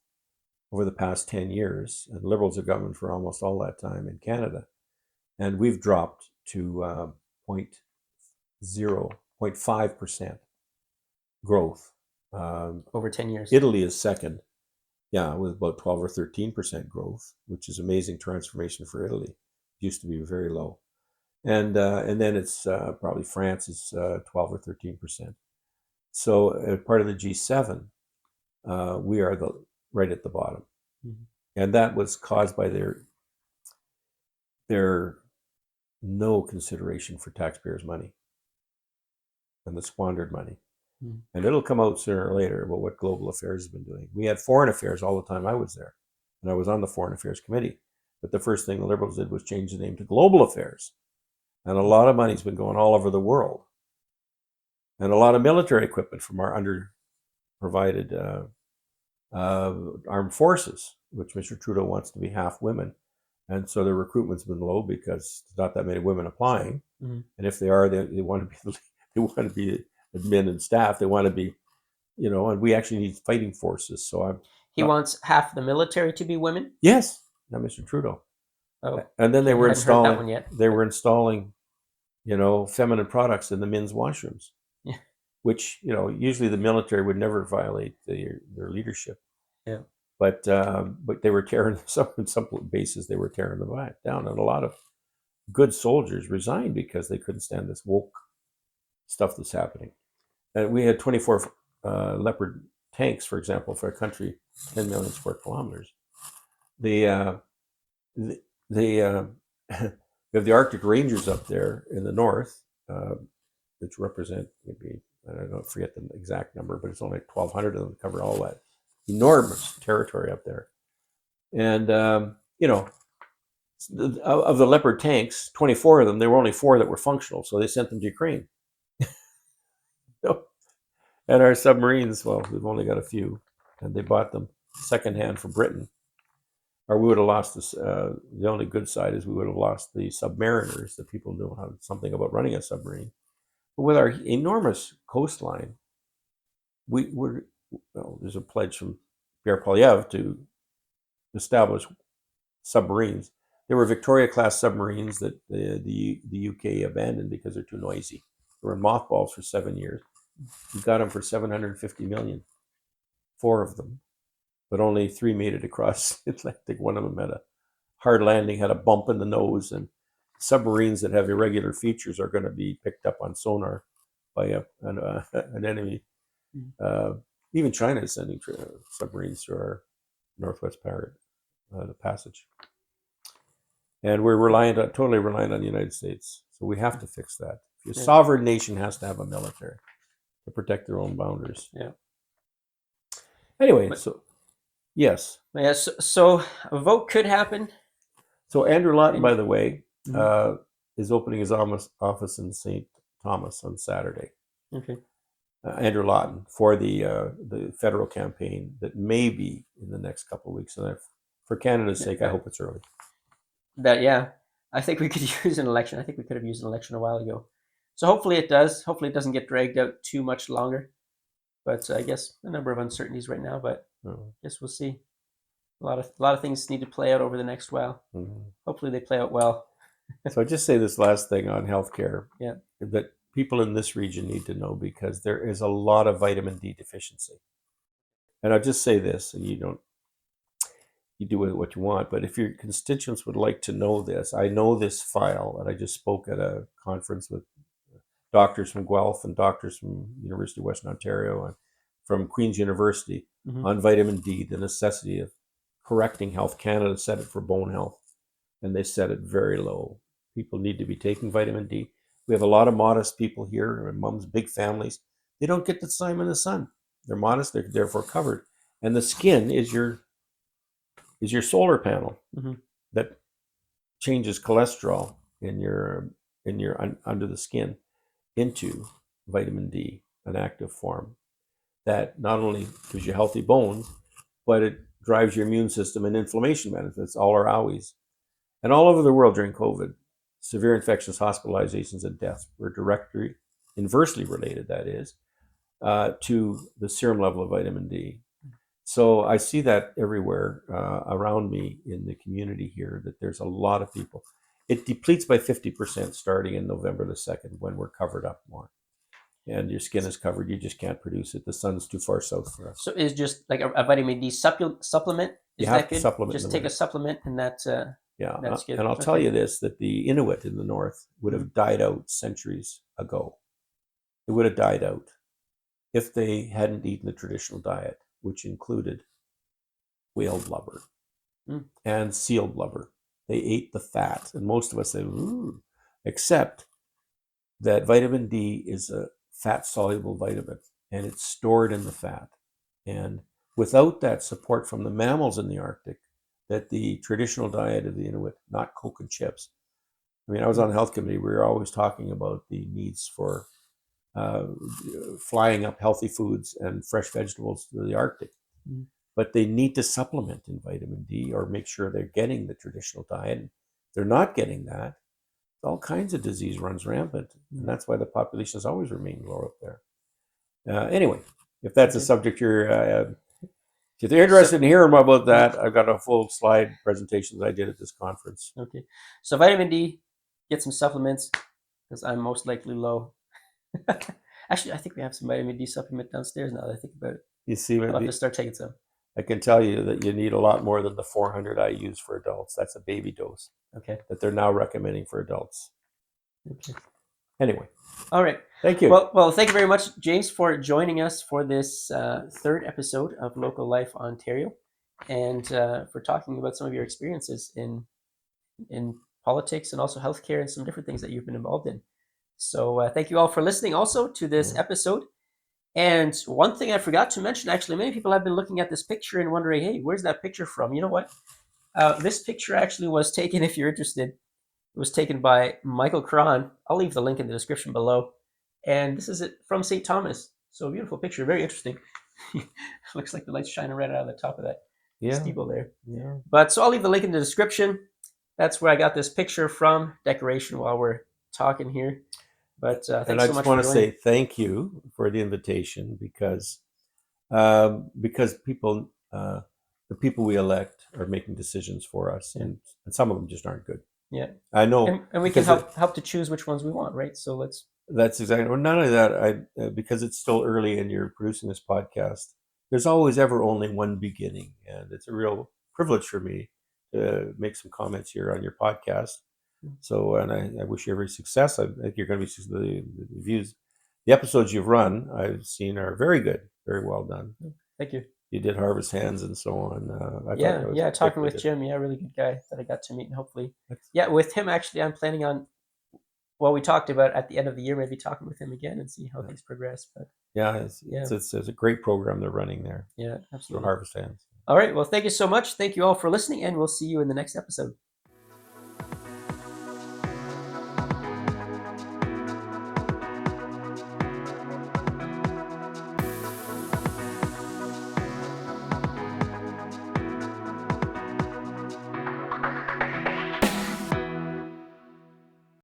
B: over the past 10 years, and Liberals have governed for almost all that time in Canada. And we've dropped to 0.5% growth.
A: Over 10 years.
B: Italy is second, with about 12 or 13% growth, which is amazing transformation for Italy. It used to be very low. And then it's probably France is 12 or 13%. So part of the G7, we are right at the bottom. Mm-hmm. And that was caused by their no consideration for taxpayers' money and the squandered money. Mm. And it'll come out sooner or later about what global affairs has been doing. We had foreign affairs all the time I was there, and I was on the foreign affairs committee. But the first thing the Liberals did was change the name to global affairs. And a lot of money's been going all over the world. And a lot of military equipment from our under-provided armed forces, which Mr. Trudeau wants to be half women. And so the recruitment's been low because there's not that many women applying. Mm-hmm. And if they are, they want to be admin and staff. They want to be, and we actually need fighting forces. So
A: he wants half the military to be women?
B: Yes, not Mr. Trudeau.
A: Oh,
B: and then they were installing.
A: Heard that one yet.
B: They were installing, feminine products in the men's washrooms. Yeah. Which usually the military would never violate their leadership.
A: Yeah.
B: But they were tearing in some bases. They were tearing them down, and a lot of good soldiers resigned because they couldn't stand this woke stuff that's happening. And we had 24 Leopard tanks, for example, for a country 10 million square kilometers. We have the Arctic Rangers up there in the north, which represent maybe, I don't know, forget the exact number, but it's only like 1,200 of them to cover all that enormous territory up there. And, of the Leopard tanks, 24 of them, there were only 4 that were functional, so they sent them to Ukraine. And our submarines, well, we've only got a few, and they bought them secondhand from Britain. Or we would have lost this. The only good side is we would have lost the submariners, that people knew something about running a submarine. But with our enormous coastline, there's a pledge from Pierre Poilievre to establish submarines. There were Victoria-class submarines that the UK abandoned because they're too noisy. were in mothballs for 7 years. We got them for 750 million, 4 of them, but only 3 made it across the Atlantic. One of them had a hard landing, had a bump in the nose, and submarines that have irregular features are going to be picked up on sonar by an enemy. Even China is sending submarines through our Northwest Passage. And we're totally reliant on the United States. So we have to fix that. A sovereign nation has to have a military to protect their own boundaries.
A: Yeah.
B: Anyway, yes.
A: Yeah, so a vote could happen.
B: So Andrew Lawton, by the way, is opening his office in St. Thomas on Saturday.
A: Okay.
B: Andrew Lawton for the federal campaign that may be in the next couple of weeks. And for Canada's sake, I hope it's early.
A: I think we could use an election. I think we could have used an election a while ago. So hopefully it does. Hopefully it doesn't get dragged out too much longer. But I guess a number of uncertainties right now. But I guess we'll see. A lot of things need to play out over the next while. Hopefully they play out well.
B: So I just say this last thing on healthcare. That people in this region need to know, because there is a lot of vitamin D deficiency. And I'll just say this, and you do with what you want, but if your constituents would like to know this, I know this file, and I just spoke at a conference with doctors from Guelph and doctors from University of Western Ontario and from Queen's University on vitamin D, the necessity of correcting health. Canada set it for bone health, and they set it very low. People need to be taking vitamin D. We have a lot of modest people here, mums, big families. They don't get the time in the sun. They're modest, they're therefore covered. And the skin is your solar panel that changes cholesterol in your under the skin into vitamin D, an active form that not only gives you healthy bones, but it drives your immune system and inflammation benefits, all our owies. And all over the world during COVID, severe infections, hospitalizations, and deaths were directly, inversely related, that is, to the serum level of vitamin D. So I see that everywhere around me in the community here, that there's a lot of people. It depletes by 50% starting in November the 2nd when we're covered up more. And your skin is covered, you just can't produce it. The sun's too far south for us.
A: So is just like a vitamin D supplement?
B: You have to supplement.
A: Just take a supplement, and that's that's good.
B: And I'll tell you this, that the Inuit in the north would have died out centuries ago. It would have died out if they hadn't eaten the traditional diet, which included whale blubber and seal blubber. They ate the fat, and most of us say, ooh, except that vitamin D is a fat-soluble vitamin, and it's stored in the fat. And without that support from the mammals in the Arctic, that the traditional diet of the Inuit, not Coke and chips. I mean, I was on the health committee. We were always talking about the needs for flying up healthy foods and fresh vegetables to the Arctic. But they need to supplement in vitamin D or make sure they're getting the traditional diet. And they're not getting that. All kinds of disease runs rampant. And that's why the population has always remained low up there. Anyway, if that's a subject if you're interested in hearing more about that, I've got a full slide presentation that I did at this conference.
A: Okay. So vitamin D, get some supplements, because I'm most likely low. Actually, I think we have some vitamin D supplement downstairs now that I think about it.
B: You see,
A: I'll have to start taking some.
B: I can tell you that you need a lot more than the 400 I use for adults. That's a baby dose.
A: Okay.
B: That they're now recommending for adults.
A: Okay.
B: Anyway.
A: All right.
B: Thank you.
A: Well, thank you very much, James, for joining us for this third episode of Local Life Ontario, and for talking about some of your experiences in politics and also healthcare and some different things that you've been involved in. So thank you all for listening also to this episode. And one thing I forgot to mention, actually, many people have been looking at this picture and wondering, hey, where's that picture from? You know what? This picture actually was taken, if you're interested, it was taken by Michael Cron. I'll leave the link in the description below. And this is it from St. Thomas. So a beautiful picture, very interesting. Looks like the light's shining right out of the top of that steeple there.
B: Yeah.
A: But so I'll leave the link in the description. That's where I got this picture from, decoration while we're talking here. But thanks so much.
B: And I just want to say thank you for the invitation, because people, the people we elect, are making decisions for us, and some of them just aren't good.
A: Yeah,
B: I know,
A: and we can help to choose which ones we want, right? So let's
B: That's exactly. Well, not only that, because it's still early and you're producing this podcast, there's always ever only one beginning, and it's a real privilege for me to make some comments here on your podcast. So, and I wish you every success. I think you're going to be the views, the episodes you've run. I've seen are very good, very well done.
A: Thank you.
B: You did Harvest Hands and so on. I thought
A: Yeah,
B: that was
A: yeah. Talking
B: particularly
A: with
B: good.
A: Jim, yeah, really good guy that I got to meet, and hopefully,
B: That's,
A: yeah, with him actually, I'm planning on what we talked about at the end of the year, maybe talking with him again and see how
B: yeah,
A: things progress. But
B: yeah,
A: yeah,
B: it's a great program they're running there
A: yeah,
B: through
A: absolutely.
B: Harvest Hands.
A: All right. Well, thank you so much. Thank you all for listening, and we'll see you in the next episode.